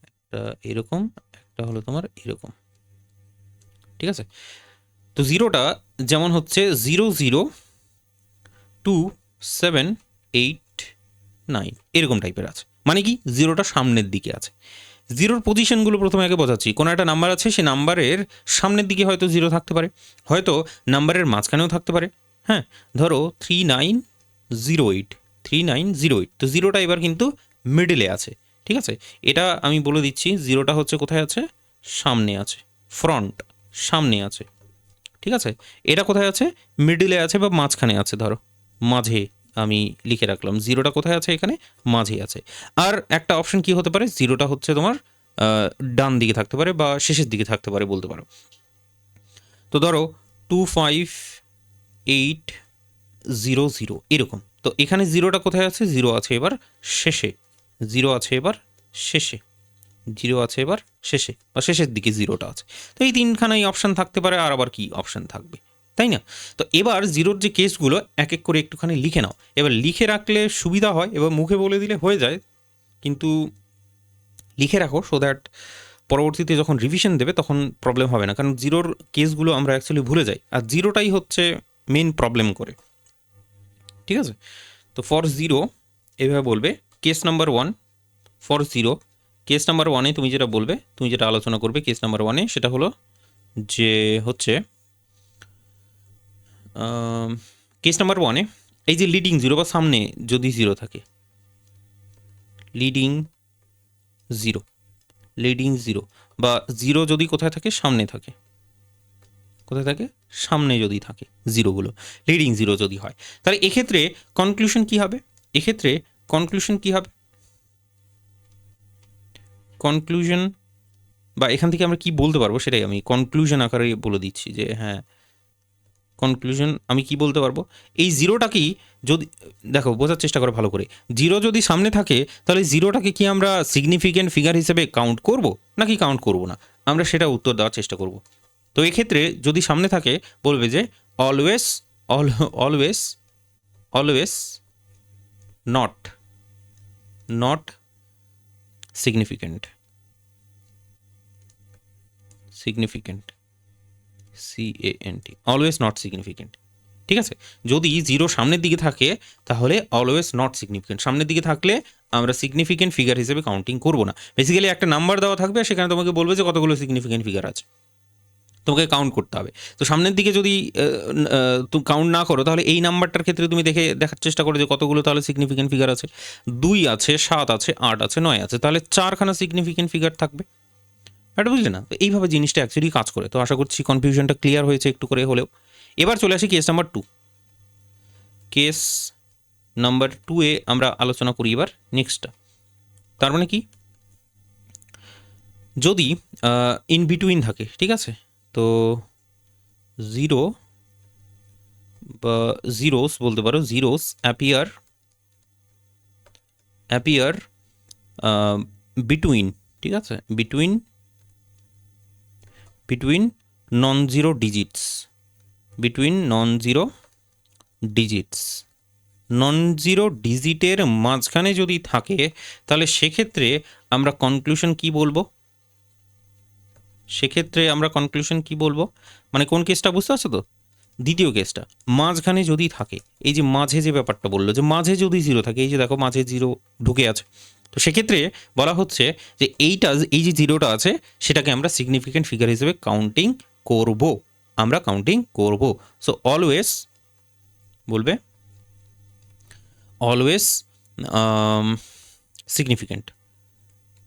একটা এরকম, একটা হলো তোমার এরকম, ঠিক আছে। তো জিরোটা যেমন হচ্ছে 0 0 2 7 8 9 এরকম টাইপের আছে, মানে কি জিরোটা সামনের দিকে আছে। জিরোর পজিশনগুলো প্রথমে আগে বোঝাচ্ছি। কোনো একটা নাম্বার আছে, সেই নাম্বারের সামনের দিকে হয়তো জিরো থাকতে পারে, হয়তো নাম্বারের মাঝখানেও থাকতে পারে। হ্যাঁ, ধরো 3908, 3908, তো জিরোটা এবার কিন্তু মিডলে আছে। ঠিক আছে, এটা আমি বলে দিচ্ছি, জিরোটা হচ্ছে কোথায় আছে, সামনে আছে, ফ্রন্ট, সামনে আছে। ঠিক আছে, এটা কোথায় আছে, মিডলে আছে বা মাঝখানে আছে, ধরো মাঝে আমি লিখে রাখলাম, জিরোটা কোথায় আছে, এখানে মাঝে আছে। আর একটা অপশন কি হতে পারে, জিরোটা হচ্ছে তোমার ডান দিকে থাকতে পারে বা শেষের দিকে থাকতে পারে বলতে পারো। তো ধরো 25800 এরকম। তো এখানে জিরোটা কোথায় আছে, জিরো আছে এবার শেষে, জিরো আছে এবার শেষে, জিরো আছে এবার শেষে বা শেষের দিকে জিরোটা আছে। তো এই তিনখানাই অপশান থাকতে পারে, আর আবার কি অপশান থাকবে, তাই না? তো এবার জিরোর যে কেসগুলো এক এক করে একটুখানি লিখে নাও। এবার লিখে রাখলে সুবিধা হয়, এবার মুখে বলে দিলে হয়ে যায়, কিন্তু লিখে রাখো সো দ্যাট পরবর্তীতে যখন রিভিশন দেবে তখন প্রবলেম হবে না, কারণ জিরোর কেসগুলো আমরা অ্যাকচুয়ালি ভুলে যাই, আর জিরোটাই হচ্ছে মেন প্রবলেম করে। ঠিক আছে, তো ফর জিরো এভাবে বলবে, case number 1 for zero. Case number 1-এ তুমি যেটা বলবে, তুমি যেটা আলোচনা করবে কেস নাম্বার 1-এ, সেটা হলো যে হচ্ছে কেস নাম্বার 1-এ এই যে লিডিং জিরো বা সামনে যদি জিরো থাকে, লিডিং জিরো, লিডিং জিরো বা জিরো যদি কোথায় থাকে, সামনে থাকে, কোথায় থাকে, সামনে যদি থাকে জিরোগুলো, লিডিং জিরো যদি হয়, তাহলে এক্ষেত্রে কনক্লুশন কি হবে, এক্ষেত্রে কনক্লুশন কি হবে, কনক্লুশন বা এখান থেকে আমরা কি বলতে পারবো সেটাই আমি কনক্লুশন আকারে বলে দিচ্ছি, যে হ্যাঁ কনক্লুশন আমি কি বলতে পারবো, এই জিরোটাকেই যদি দেখো বোঝার চেষ্টা করো ভালো করে, জিরো যদি সামনে থাকে তাহলে জিরোটাকে কি আমরা সিগনিফিকেন্ট ফিগার হিসেবে কাউন্ট করব নাকি কাউন্ট করব না, আমরা সেটা উত্তর দেওয়ার চেষ্টা করব। তো এক্ষেত্রে যদি সামনে থাকে বলবে যে always, always, always not, not significant, significant, CANT, always not significant. ঠিক আছে, যদি জিরো সামনের দিকে থাকে তাহলে অলওয়েজ নট সিগনিফিকেন্ট, সামনের দিকে থাকলে আমরা সিগনিফিকেন্ট ফিগার হিসেবে কাউন্টিং করবো না। বেসিক্যালি একটা নাম্বার দেওয়া থাকবে, সেখানে তোমাকে বলবে যে কতগুলো সিগনিফিকেন্ট ফিগার আছে, তোমাকে কাউন্ট করতে হবে। তো সামনের দিকে যদি তুমি কাউন্ট না করো তাহলে এই নাম্বারটার ক্ষেত্রে তুমি দেখার চেষ্টা করো যে কতগুলো তাহলে সিগনিফিকেন্ট ফিগার আছে, 2 আছে, 7 আছে, 8 আছে, 9 আছে, তাহলে 4খানা সিগনিফিকেন্ট ফিগার থাকবে। এটা বুঝলে না? তো এইভাবে জিনিসটা অ্যাকচুয়ালি কাজ করে। তো আশা করছি কনফিউশনটা ক্লিয়ার হয়েছে একটু করে হলেও। এবার চলে আসি কেস নাম্বার 2। কেস নাম্বার 2-এ আমরা আলোচনা করি এবার নেক্সটটা। তার মানে কি, যদি ইন বিটুইন থাকে, ঠিক আছে, তো জিরো বা জিরোস বলতে পারো, জিরোস অ্যাপিয়ার, অ্যাপিয়ার বিটুইন, ঠিক আছে, between, between non zero digits, between non zero digits, non zero ডিজিটের মাঝখানে যদি থাকে তাহলে সেক্ষেত্রে আমরা কনক্লুশন কি বলবো, সেক্ষেত্রে আমরা কনক্লুশন কি বলবো, মানে কোন কেসটা বুঝতে পারছো তো, দ্বিতীয় কেসটা, মাঝখানে যদি থাকে, এই যে মাঝে যে ব্যাপারটা বললো যে মাঝে যদি জিরো থাকে, এই যে দেখো মাঝে জিরো ঢুকে আছে, তো সেক্ষেত্রে বলা হচ্ছে যে এইটা, এই যে জিরোটা আছে সেটাকে আমরা সিগনিফিকেন্ট ফিগার হিসেবে কাউন্টিং করব, আমরা কাউন্টিং করব। সো অলওয়েজ বলবে, always significant,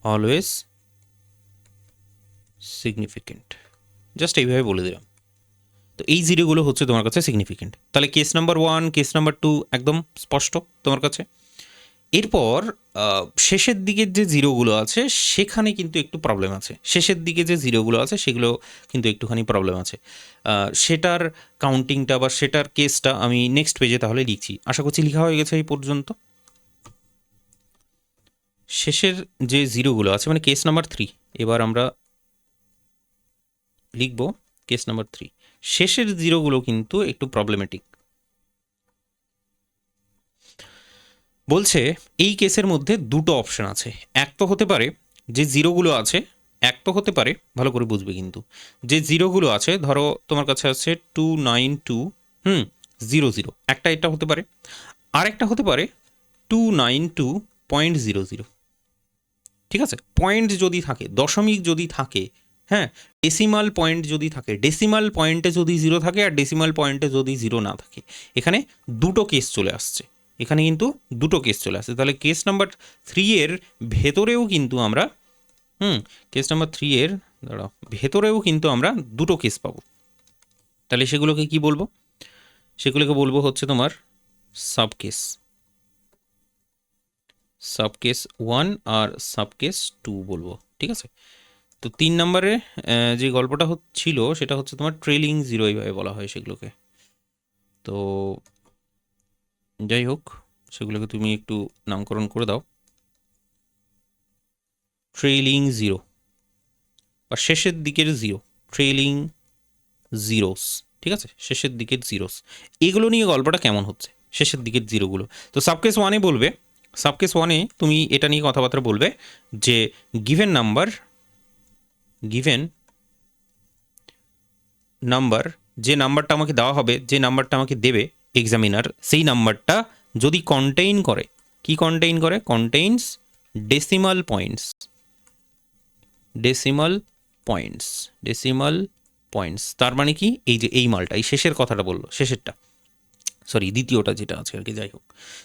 always significant, just এইভাবে বলে দিলাম। তো এই জিরোগুলো হচ্ছে তোমার কাছে সিগনিফিকেন্ট। তাহলে কেস নাম্বার 1, কেস নাম্বার 2 একদম স্পষ্ট তোমার কাছে। এরপর শেষের দিকের যে জিরোগুলো আছে সেখানে কিন্তু একটু প্রবলেম আছে, শেষের দিকে যে জিরোগুলো আছে সেগুলো কিন্তু একটুখানি প্রবলেম আছে। সেটার কাউন্টিংটা বা সেটার কেসটা আমি নেক্সট পেজে তাহলে লিখছি, আশা করছি লেখা হয়ে গেছে এই পর্যন্ত। শেষের যে জিরোগুলো আছে মানে কেস নাম্বার 3, এবার আমরা লিখব কেস নাম্বার 3। শেষের জিরোগুলো কিন্তু একটু প্রবলেমেটিক। বলছে এই কেসের মধ্যে দুটো অপশন আছে, এক তো হতে পারে যে জিরোগুলো আছে, এক তো হতে পারে, ভালো করে বুঝবে কিন্তু, যে জিরোগুলো আছে ধরো তোমার কাছে আছে 292 একটা, এটা হতে পারে। আর একটা হতে পারে 292.00, ঠিক আছে, পয়েন্ট যদি থাকে, দশমিক যদি থাকে, হ্যাঁ, ডেসিমাল পয়েন্ট যদি থাকে, ডেসিমাল পয়েন্টে যদি জিরো থাকে আর ডেসিমাল পয়েন্টে যদি জিরো না থাকে, এখানে দুটো কেস চলে আসছে, এখানে কিন্তু দুটো কেস চলে আসছে। তাহলে কেস নাম্বার 3 এর ভেতরেও কিন্তু আমরা কেস নাম্বার 3 এর দাঁড়াও ভেতরেও কিন্তু আমরা দুটো কেস পাবো। তাহলে সেগুলোকে কি বলবো? সেগুলোকে বলবো হচ্ছে তোমার সাবকেস, সাবকেস 1 আর সাবকেস 2 বলবো। ঠিক আছে, তো 3 নম্বরে যে গল্পটা ছিল সেটা হচ্ছে তোমার ট্রেলিং জিরো, এইভাবে বলা হয় সেগুলোকে। তো যাই হোক, সেগুলোকে তুমি একটু নামকরণ করে দাও, ট্রেলিং জিরো বা শেষের দিকের জিরো, ট্রেলিং জিরোস। ঠিক আছে, শেষের দিকের জিরোস, এগুলো নিয়ে গল্পটা কেমন হচ্ছে, শেষের দিকের জিরোগুলো। তো সাবকেস ওয়ানে বলবে, সাবকেস ওয়ানে তুমি এটা নিয়ে কথাবার্তা বলবে যে গিভেন নাম্বার, গিভেন নাম্বার, যে নাম্বারটা আমাকে দেওয়া হবে, যে নাম্বারটা আমাকে দেবে এক্সামিনার, সেই নাম্বারটা যদি কন্টেইন করে, কি কন্টেইন করে, contains decimal points, decimal points, decimal points. তার মানে কি, এই যে এই মালটা, এই শেষের কথাটা বললো, শেষেরটা, সরি দ্বিতীয়টা যেটা আছে আর কি, যাই হোক,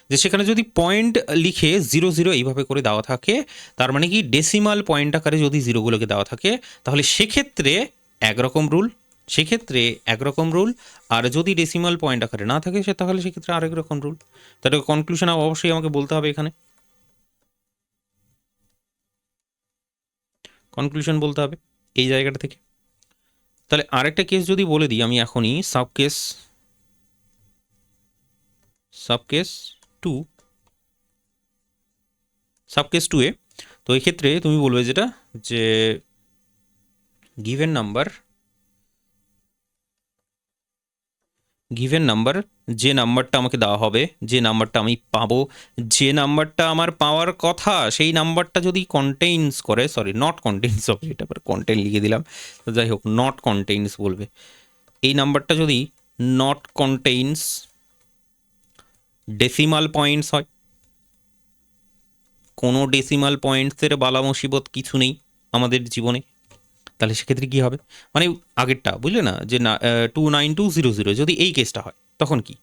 যে সেখানে যদি পয়েন্ট লিখে 0 0 এইভাবে করে দেওয়া থাকে, তার মানে কি ডেসিমাল পয়েন্ট আকারে যদি জিরোগুলোকে দেওয়া থাকে, তাহলে সেক্ষেত্রে একরকম রুল, সেক্ষেত্রে একরকম রুল, আর যদি ডেসিমাল পয়েন্ট আকারে না থাকে সে তাহলে সেক্ষেত্রে আরেক রকম রুল। তাহলে কনক্লুশন অবশ্যই আমাকে বলতে হবে এখানে, কনক্লুশন বলতে হবে এই জায়গাটা থেকে। তাহলে আরেকটা কেস যদি বলে দিই আমি এখনই, সাবকেস, সাবকেস 2, সাবকেস 2 এ, তো এই ক্ষেত্রে তুমি বলবে যেটা, যে গিভেন নাম্বার, গিভেন নাম্বার, যে নাম্বারটা আমাকে দেওয়া হবে, যে নাম্বারটা আমি পাবো, যে নাম্বারটা আমার পাওয়ার কথা, সেই নাম্বারটা যদি কন্টেইনস করে, সরি নট কন্টেইনস হবে, এটা পরে কন্টেইন লিখে দিলাম, তো যাই হোক নট কন্টেইনস বলবে, এই নাম্বারটা যদি নট কন্টেইনস ডেসিমাল পয়েন্টস হয়, কোনো ডেসিমাল পয়েন্টসের বালা মুসিবত কিছু নেই আমাদের জীবনে, তাহলে সেক্ষেত্রে কী হবে, মানে আগেরটা বুঝলে না, যে না 29200 যদি এই কেসটা হয়, তখন কি,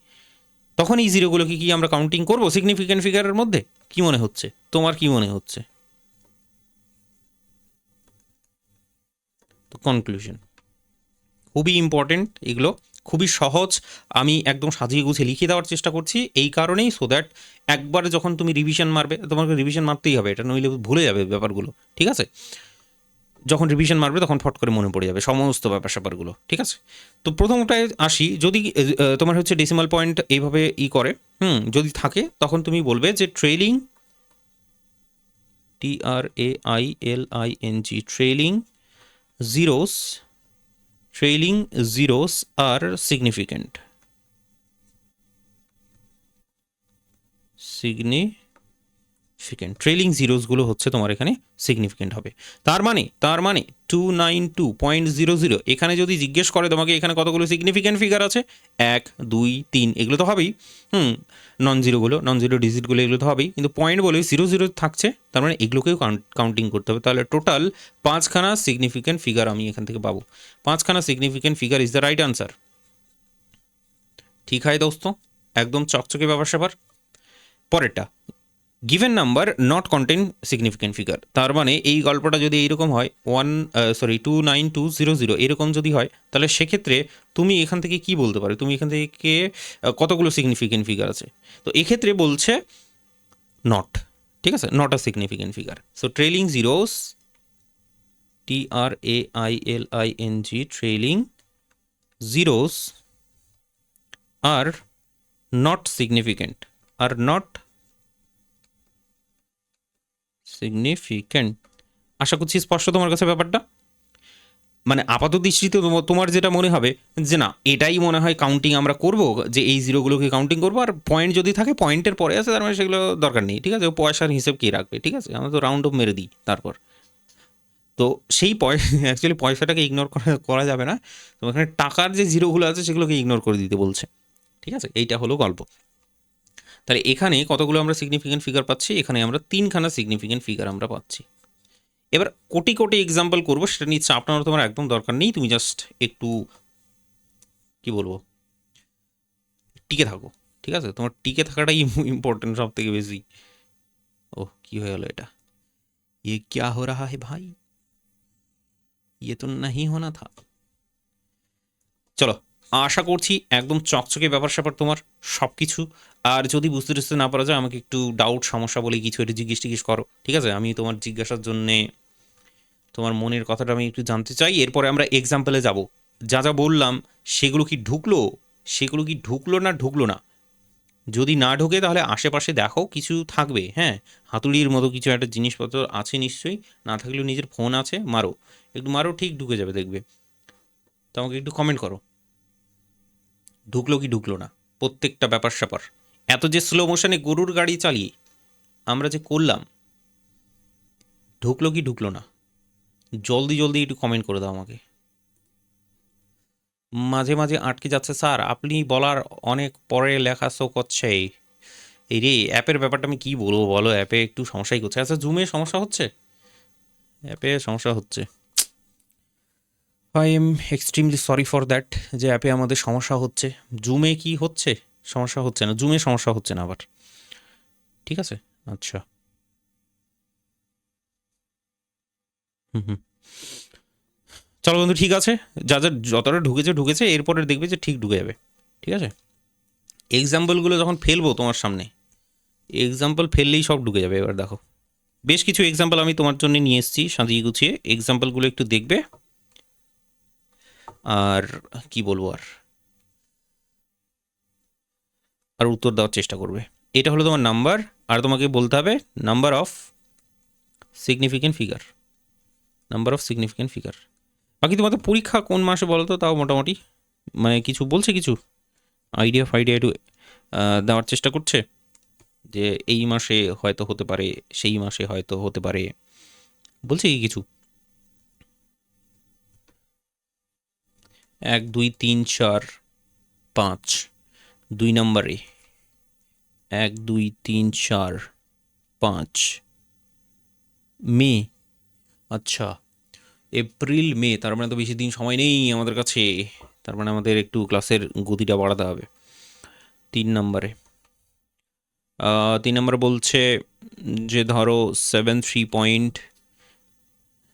তখন এই জিরোগুলোকে কি আমরা কাউন্টিং করব সিগনিফিক্যান্ট ফিগারের মধ্যে? কি মনে হচ্ছে তোমার, কি মনে হচ্ছে? তো কনক্লুশন খুবই ইম্পর্টেন্ট, এগুলো খুবই সহজ, আমি একদম সাজিয়ে গুছিয়ে লিখে দেওয়ার চেষ্টা করছি এই কারণেই, সো দ্যাট একবার যখন তুমি রিভিশন মারবে, তোমাকে রিভিশন মারতেই হবে, এটা নইলে ভুলে যাবে ব্যাপারগুলো। ঠিক আছে, যখন রিভিশন মারবে তখন ফট করে মনে পড়ে যাবে সমস্ত ব্যাপার স্যাপারগুলো। ঠিক আছে, তো প্রথমটায় আসি, যদি তোমার হচ্ছে ডেসিমাল পয়েন্ট এইভাবে করে, যদি থাকে, তখন তুমি বলবে যে trailing, TRAILING, trailing zeros, trailing zeros আর সিগনিফিক্যান্ট, সিগনিফিক্যান্ট, ট্রেলিং জিরোসগুলো হচ্ছে তোমার এখানে সিগনিফিক্যান্ট হবে। তার মানে 292.00, এখানে যদি জিজ্ঞেস করে তোমাকে এখানে কতগুলো সিগনিফিক্যান্ট ফিগার আছে, 1 2 3, এগুলো তো হবেই, নন জিরোগুলো, নন জিরো ডিজিটগুলো, এগুলো তো হবেই, কিন্তু পয়েন্ট বলে 0 0 থাকছে, তার মানে এগুলোকেও কাউন্টিং করতে হবে। তাহলে টোটাল 5খানা সিগনিফিক্যান্ট ফিগার আমি এখান থেকে পাবো, 5খানা significant figure is the right answer. ঠিক হয় দোস্ত, একদম চকচকে ব্যাপার স্যাপার। পরেরটা, given number not contain significant figure, তার মানে এই গল্পটা যদি এইরকম হয় 29200 এরকম যদি হয়, তাহলে সেক্ষেত্রে তুমি এখান থেকে কি বলতে পারো, তুমি এখান থেকে কতগুলো সিগনিফিক্যান্ট ফিগার আছে, তো এক্ষেত্রে বলছে নট, ঠিক আছে, not a significant figure. So trailing zeros, TRAILING, trailing zeros আর নট সিগনিফিক্যান্ট, আর নট সিগনিফিক্যান্ট। আশা করছি স্পষ্ট তোমার কাছে ব্যাপারটা, মানে আপাত দৃষ্টিতে তোমার যেটা মনে হবে যে না এটাই মনে হয় কাউন্টিং আমরা করব, যে এই জিরোগুলোকে কাউন্টিং করবো, আর পয়েন্ট যদি থাকে পয়েন্টের পরে আছে, তার মানে সেগুলো দরকার নেই। ঠিক আছে, পয়সার হিসেব কি রাখবে, ঠিক আছে, আমরা তো রাউন্ড অফ মেরে দিই তারপর। তো সেই অ্যাকচুয়ালি পয়সাটাকে ইগনোর করা যাবে না, তো এখানে টাকার যে জিরোগুলো আছে সেগুলোকে ইগনোর করে দিতে বলছে। ঠিক আছে, এইটা হলো গল্প। তাহলে এখানে কতগুলো আমরা সিগনিফিক্যান্ট ফিগার পাচ্ছি, এখানে আমরা 3খানা সিগনিফিক্যান্ট ফিগার আমরা পাচ্ছি। এবার কোটি কোটি এক্সাম্পল করবো, সেটা নিয়ে চাপ নেওয়ার তোমার একদম দরকার নেই, তুমি জাস্ট একটু কি বলবো টিকে থাকো, ঠিক আছে? তোমার টিকে থাকাটাই ইম্পর্টেন্ট সব থেকে বেশি। ওহ, কি হয়ে গেল এটা? ये क्या हो रहा है भाई, ये तो नहीं होना था। চলো, আশা করছি একদম চকচকে ব্যাপার স্যাপার তোমার সব কিছু। আর যদি বুঝতে টুঝতে না পারা যায়, আমাকে একটু ডাউট সমস্যা বলে কিছু একটু জিজ্ঞেস টিজ্ঞেস করো, ঠিক আছে? আমি তোমার জিজ্ঞাসার জন্যে তোমার মনের কথাটা আমি একটু জানতে চাই। এরপরে আমরা এক্সাম্পলে যাব। যা যা বললাম সেগুলো কি ঢুকলো, সেগুলো কি ঢুকলো না ঢুকলো না? যদি না ঢোকে তাহলে আশেপাশে দেখো কিছু থাকবে, হ্যাঁ, হাতুড়ির মতো কিছু একটা জিনিসপত্র আছে নিশ্চয়ই, না থাকলেও নিজের ফোন আছে, মারো, একটু মারো, ঠিক ঢুকে যাবে দেখবে। তো আমাকে একটু কমেন্ট করো ঢুকলো কি ঢুকলো না প্রত্যেকটা ব্যাপার স্যাপার। এত যে স্লো মোশনে গরুর গাড়ি চালিয়ে আমরা যে করলাম, ঢুকলো কি ঢুকলো না, জলদি জলদি একটু কমেন্ট করে দাও আমাকে। মাঝে মাঝে আটকে যাচ্ছে স্যার, আপনি বলার অনেক পরে লেখা শো করছে। এই রে, অ্যাপের ব্যাপারটা আমি কি বলবো বলো, অ্যাপে একটু সমস্যাই করছে। আচ্ছা, জুমে সমস্যা হচ্ছে, অ্যাপে সমস্যা হচ্ছে। I am extremely sorry for that, যে অ্যাপে আমাদের সমস্যা হচ্ছে। জুমে কি হচ্ছে? সমস্যা হচ্ছে না, জুমে সমস্যা হচ্ছে না আবার, ঠিক আছে? আচ্ছা, হুম হুম, চলো বন্ধু, ঠিক আছে। যা যা যতটা ঢুকেছে ঢুকেছে, এরপরে দেখবে যে ঠিক ঢুকে যাবে, ঠিক আছে? এক্সাম্পলগুলো যখন ফেলবো তোমার সামনে, এক্সাম্পল ফেললেই সব ঢুকে যাবে। এবার দেখো, বেশ কিছু এক্সাম্পল আমি তোমার জন্য নিয়ে এসেছি সাজিয়ে গুছিয়ে, এক্সাম্পলগুলো একটু দেখবে। আর কি বলবো, আর উত্তর দেওয়ার চেষ্টা করবে। এটা হলো তোমার নাম্বার, আর তোমাকে বলতে হবে number of significant figure, number of significant figure. বাকি তোমাদের পরীক্ষা কোন মাসে বলো তো, তাও মোটামুটি মানে কিছু বলছে, কিছু আইডিয়া ফাইডিয়া একটু দেওয়ার চেষ্টা করছে, যে এই মাসে হয়তো হতে পারে, সেই মাসে হয়তো হতে পারে, বলছে কি কিছু? 1 2 3 4 5 2 নম্বরে, 1 2 3 4 5 মে। আচ্ছা, এপ্রিল মে, তার মানে তো বেশি দিন সময় নেই আমাদের কাছে। তার মানে আমাদের একটু ক্লাসের গতিটা বাড়াতে হবে। 3 নম্বরে, 3 নম্বরে বলছে যে ধরো 7 3 पॉइंट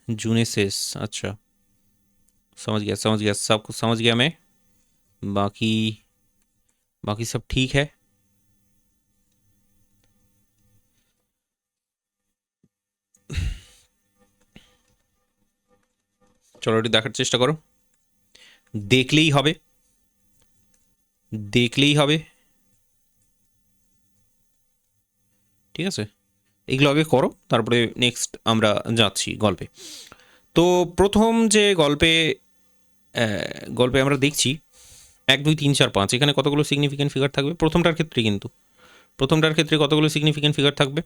जूने शेष। अच्छा, समझ गया, सब कुछ समझ गया मैं। बाकी बाकी सब ठीक है। চলো একটু দেখার চেষ্টা করো, দেখলেই হবে, দেখলেই হবে, ঠিক আছে? এগুলো আগে করো, তারপরে নেক্সট আমরা যাচ্ছি গল্পে। তো প্রথম যে গল্পে গল্পে আমরা দেখছি 1 2 3 4 5, এখানে কতগুলো সিগনিফিকেন্ট ফিগার থাকবে প্রথমটার ক্ষেত্রে? কিন্তু প্রথমটার ক্ষেত্রে কতগুলো সিগনিফিকেন্ট ফিগার থাকবে?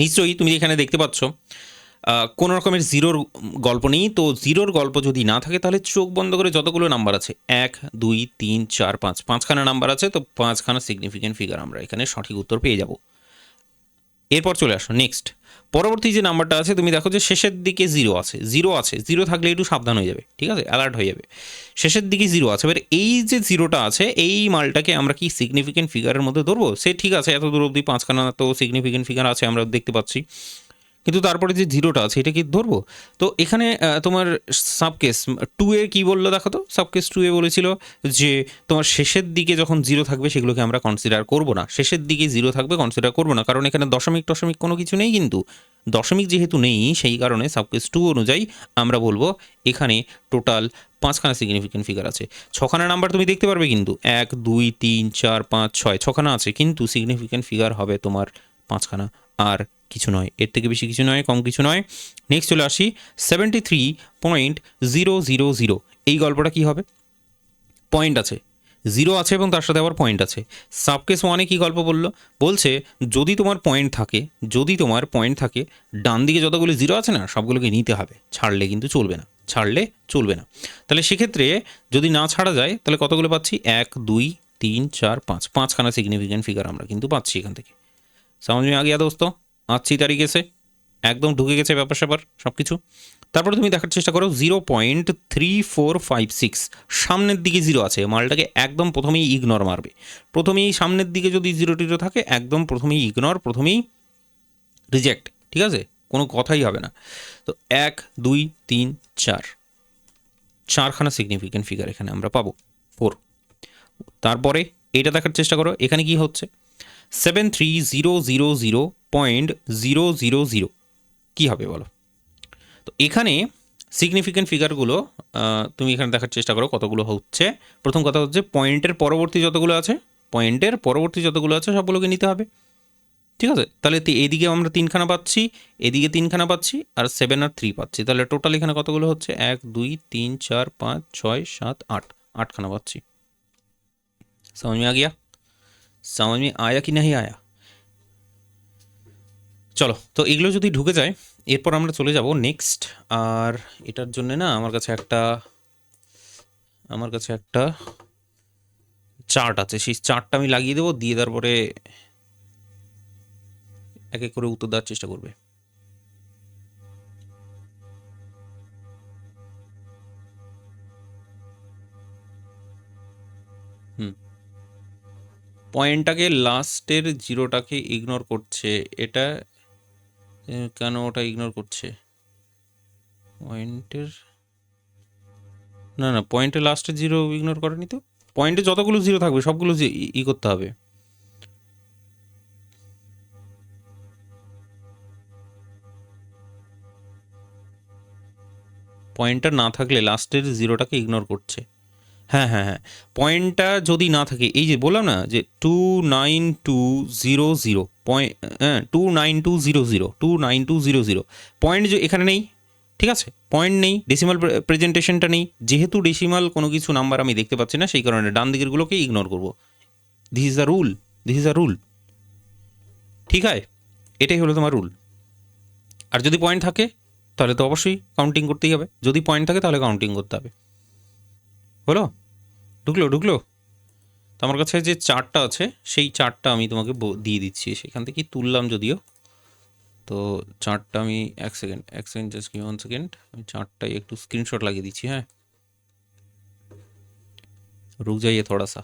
নিশ্চয়ই তুমি এখানে দেখতে পাচ্ছ কোনো রকমের জিরোর গল্প নেই। তো জিরোর গল্প যদি না থাকে, তাহলে চোখ বন্ধ করে যতগুলো নাম্বার আছে 1 2 3 4 5, পাঁচখানা নাম্বার আছে, তো পাঁচখানা সিগনিফিকেন্ট ফিগার আমরা এখানে সঠিক উত্তর পেয়ে যাব। এরপর চলে আসো নেক্সট, পরবর্তী যে নাম্বারটা আছে, তুমি দেখো যে শেষের দিকে জিরো আছে, জিরো আছে, জিরো থাকলে একটু সাবধান হয়ে যাবে, ঠিক আছে? অ্যালার্ট হয়ে যাবে। শেষের দিকে জিরো আছে, এবার এই যে জিরোটা আছে, এই মালটাকে আমরা কি সিগনিফিকেন্ট ফিগারের মধ্যে ধরবো? সে ঠিক আছে, এত দূর অবধি পাঁচখানা তো সিগনিফিকেন্ট ফিগার আছে আমরা দেখতে পাচ্ছি, কিন্তু তারপরে যে জিরোটা আছে এটা কি ধরবো? তো এখানে তোমার সাবকেস টু এ কী বললো দেখো তো, সাবকেস টু এ বলেছিল যে তোমার শেষের দিকে যখন জিরো থাকবে সেগুলোকে আমরা কনসিডার করবো না, শেষের দিকে জিরো থাকবে কনসিডার করবো না, কারণ এখানে দশমিক টশমিক কোনো কিছু নেই। কিন্তু দশমিক যেহেতু নেই, সেই কারণে সাবকেস টু অনুযায়ী আমরা বলবো এখানে টোটাল পাঁচখানা সিগনিফিকেন্ট ফিগার আছে। ছখানা নাম্বার তুমি দেখতে পারবে, কিন্তু 1 2 3 4 5 6 ছখানা আছে, কিন্তু সিগনিফিকেন্ট ফিগার হবে তোমার পাঁচখানা, আর কিছু নয়, এর থেকে বেশি কিছু নয়, কম কিছু নয়। নেক্সট চলে আসি 73.000, এই গল্পটা কি হবে? পয়েন্ট আছে, জিরো আছে এবং তার সাথে আবার পয়েন্ট আছে। সাবকেস ওয়ানে কী গল্প বললো? বলছে যদি তোমার পয়েন্ট থাকে, যদি তোমার পয়েন্ট থাকে, ডান দিকে যতগুলো জিরো আছে না, সবগুলোকে নিতে হবে, ছাড়লে কিন্তু চলবে না, ছাড়লে চলবে না। তাহলে সেক্ষেত্রে যদি না ছাড়া যায়, তাহলে কতগুলো পাচ্ছি? 1 2 3 4 5, পাঁচখানা সিগনিফিকেন্ট ফিগার আমরা কিন্তু পাচ্ছি এখান থেকে। समझ में आ गया दोस्तों? अच्छी तरीके से একদম ঢুকে গেছে ব্যাপার স্যাপার সব কিছু। তারপরে তুমি দেখার চেষ্টা করো 0.3456 সামনের দিকে জিরো আছে, মালটাকে একদম প্রথমেই ইগনোর মারবে। প্রথমেই সামনের দিকে যদি জিরো টিরো থাকে একদম প্রথমেই ইগনোর, প্রথমেই রিজেক্ট, ঠিক আছে, কোনো কথাই হবে না। তো 1 2 3 4, চারখানা সিগনিফিকেন্ট ফিগার এখানে আমরা পাবো, 4। তারপরে এটা দেখার চেষ্টা করো, এখানে কি হচ্ছে 73000.000 কি হবে বলো। তো এখানে সিগনিফিকেন্ট ফিগারগুলো তুমি এখানে দেখার চেষ্টা করো কতগুলো হচ্ছে। প্রথম কথা হচ্ছে পয়েন্টের পরবর্তী যতগুলো আছে, পয়েন্টের পরবর্তী যতগুলো আছে সবগুলোকে নিতে হবে, ঠিক আছে। তাহলে এদিকে আমরা 3খানা পাচ্ছি, এদিকে 3খানা পাচ্ছি, আর 7 আর 3 পাচ্ছি। তাহলে টোটাল এখানে কতগুলো হচ্ছে 1 2 3 4 5 6 7 8, 8খানা পাচ্ছি। समझ में आ गया? समझ में आया कि नहीं आया? চলো, তো এগুলো যদি ঢুকে যায় এরপর আমরা চলে যাব নেক্সট। আর এটার জন্য না আমার কাছে একটা চার্ট আছে, সেই চার্টটা আমি লাগিয়ে দেবো, দিয়ে তারপরে এক এক করে উত্তর দেওয়ার চেষ্টা করবে। পয়েন্টটাকে লাস্টের জিরোটাকে ইগনোর করছে, এটা কেন ওটা ইগনোর করছে? পয়েন্টের না, পয়েন্টের লাস্টের জিরো ইগনোর করেনি তো। পয়েন্টে যতগুলো জিরো থাকবে সবগুলো ই করতে হবে। পয়েন্টটা না থাকলে লাস্টের জিরোটাকে ইগনোর করছে। হ্যাঁ হ্যাঁ হ্যাঁ, পয়েন্টটা যদি না থাকে, এই যে বললাম না যে 29200 পয়েন্ট, হ্যাঁ 29200 পয়েন্ট যে এখানে নেই, ঠিক আছে, পয়েন্ট নেই, ডেসিমাল প্রেজেন্টেশনটা নেই। যেহেতু ডেসিমাল কোনো কিছু নাম্বার আমি দেখতে পাচ্ছি না, সেই কারণে ডান দিকেরগুলোকে ইগনোর করবো। This is the rule, this is the rule, ঠিক আছে, এটাই হলো তোমার রুল। আর যদি পয়েন্ট থাকে তাহলে তো অবশ্যই কাউন্টিং করতেই হবে, যদি পয়েন্ট থাকে তাহলে কাউন্টিং করতে হবে। হলো? ঢুকলো। তো আমার কাছে যে চার্টটা আছে সেই চার্টটা আমি তোমাকে দিয়ে দিচ্ছি, সেখান থেকেই তুললাম যদিও। তো চার্টটা আমি এক সেকেন্ড জাস্ট কি 1 সেকেন্ড, আমি চার্টটাই একটু স্ক্রিনশট লাগিয়ে দিচ্ছি। হ্যাঁ, रुक जाइए थोड़ा सा,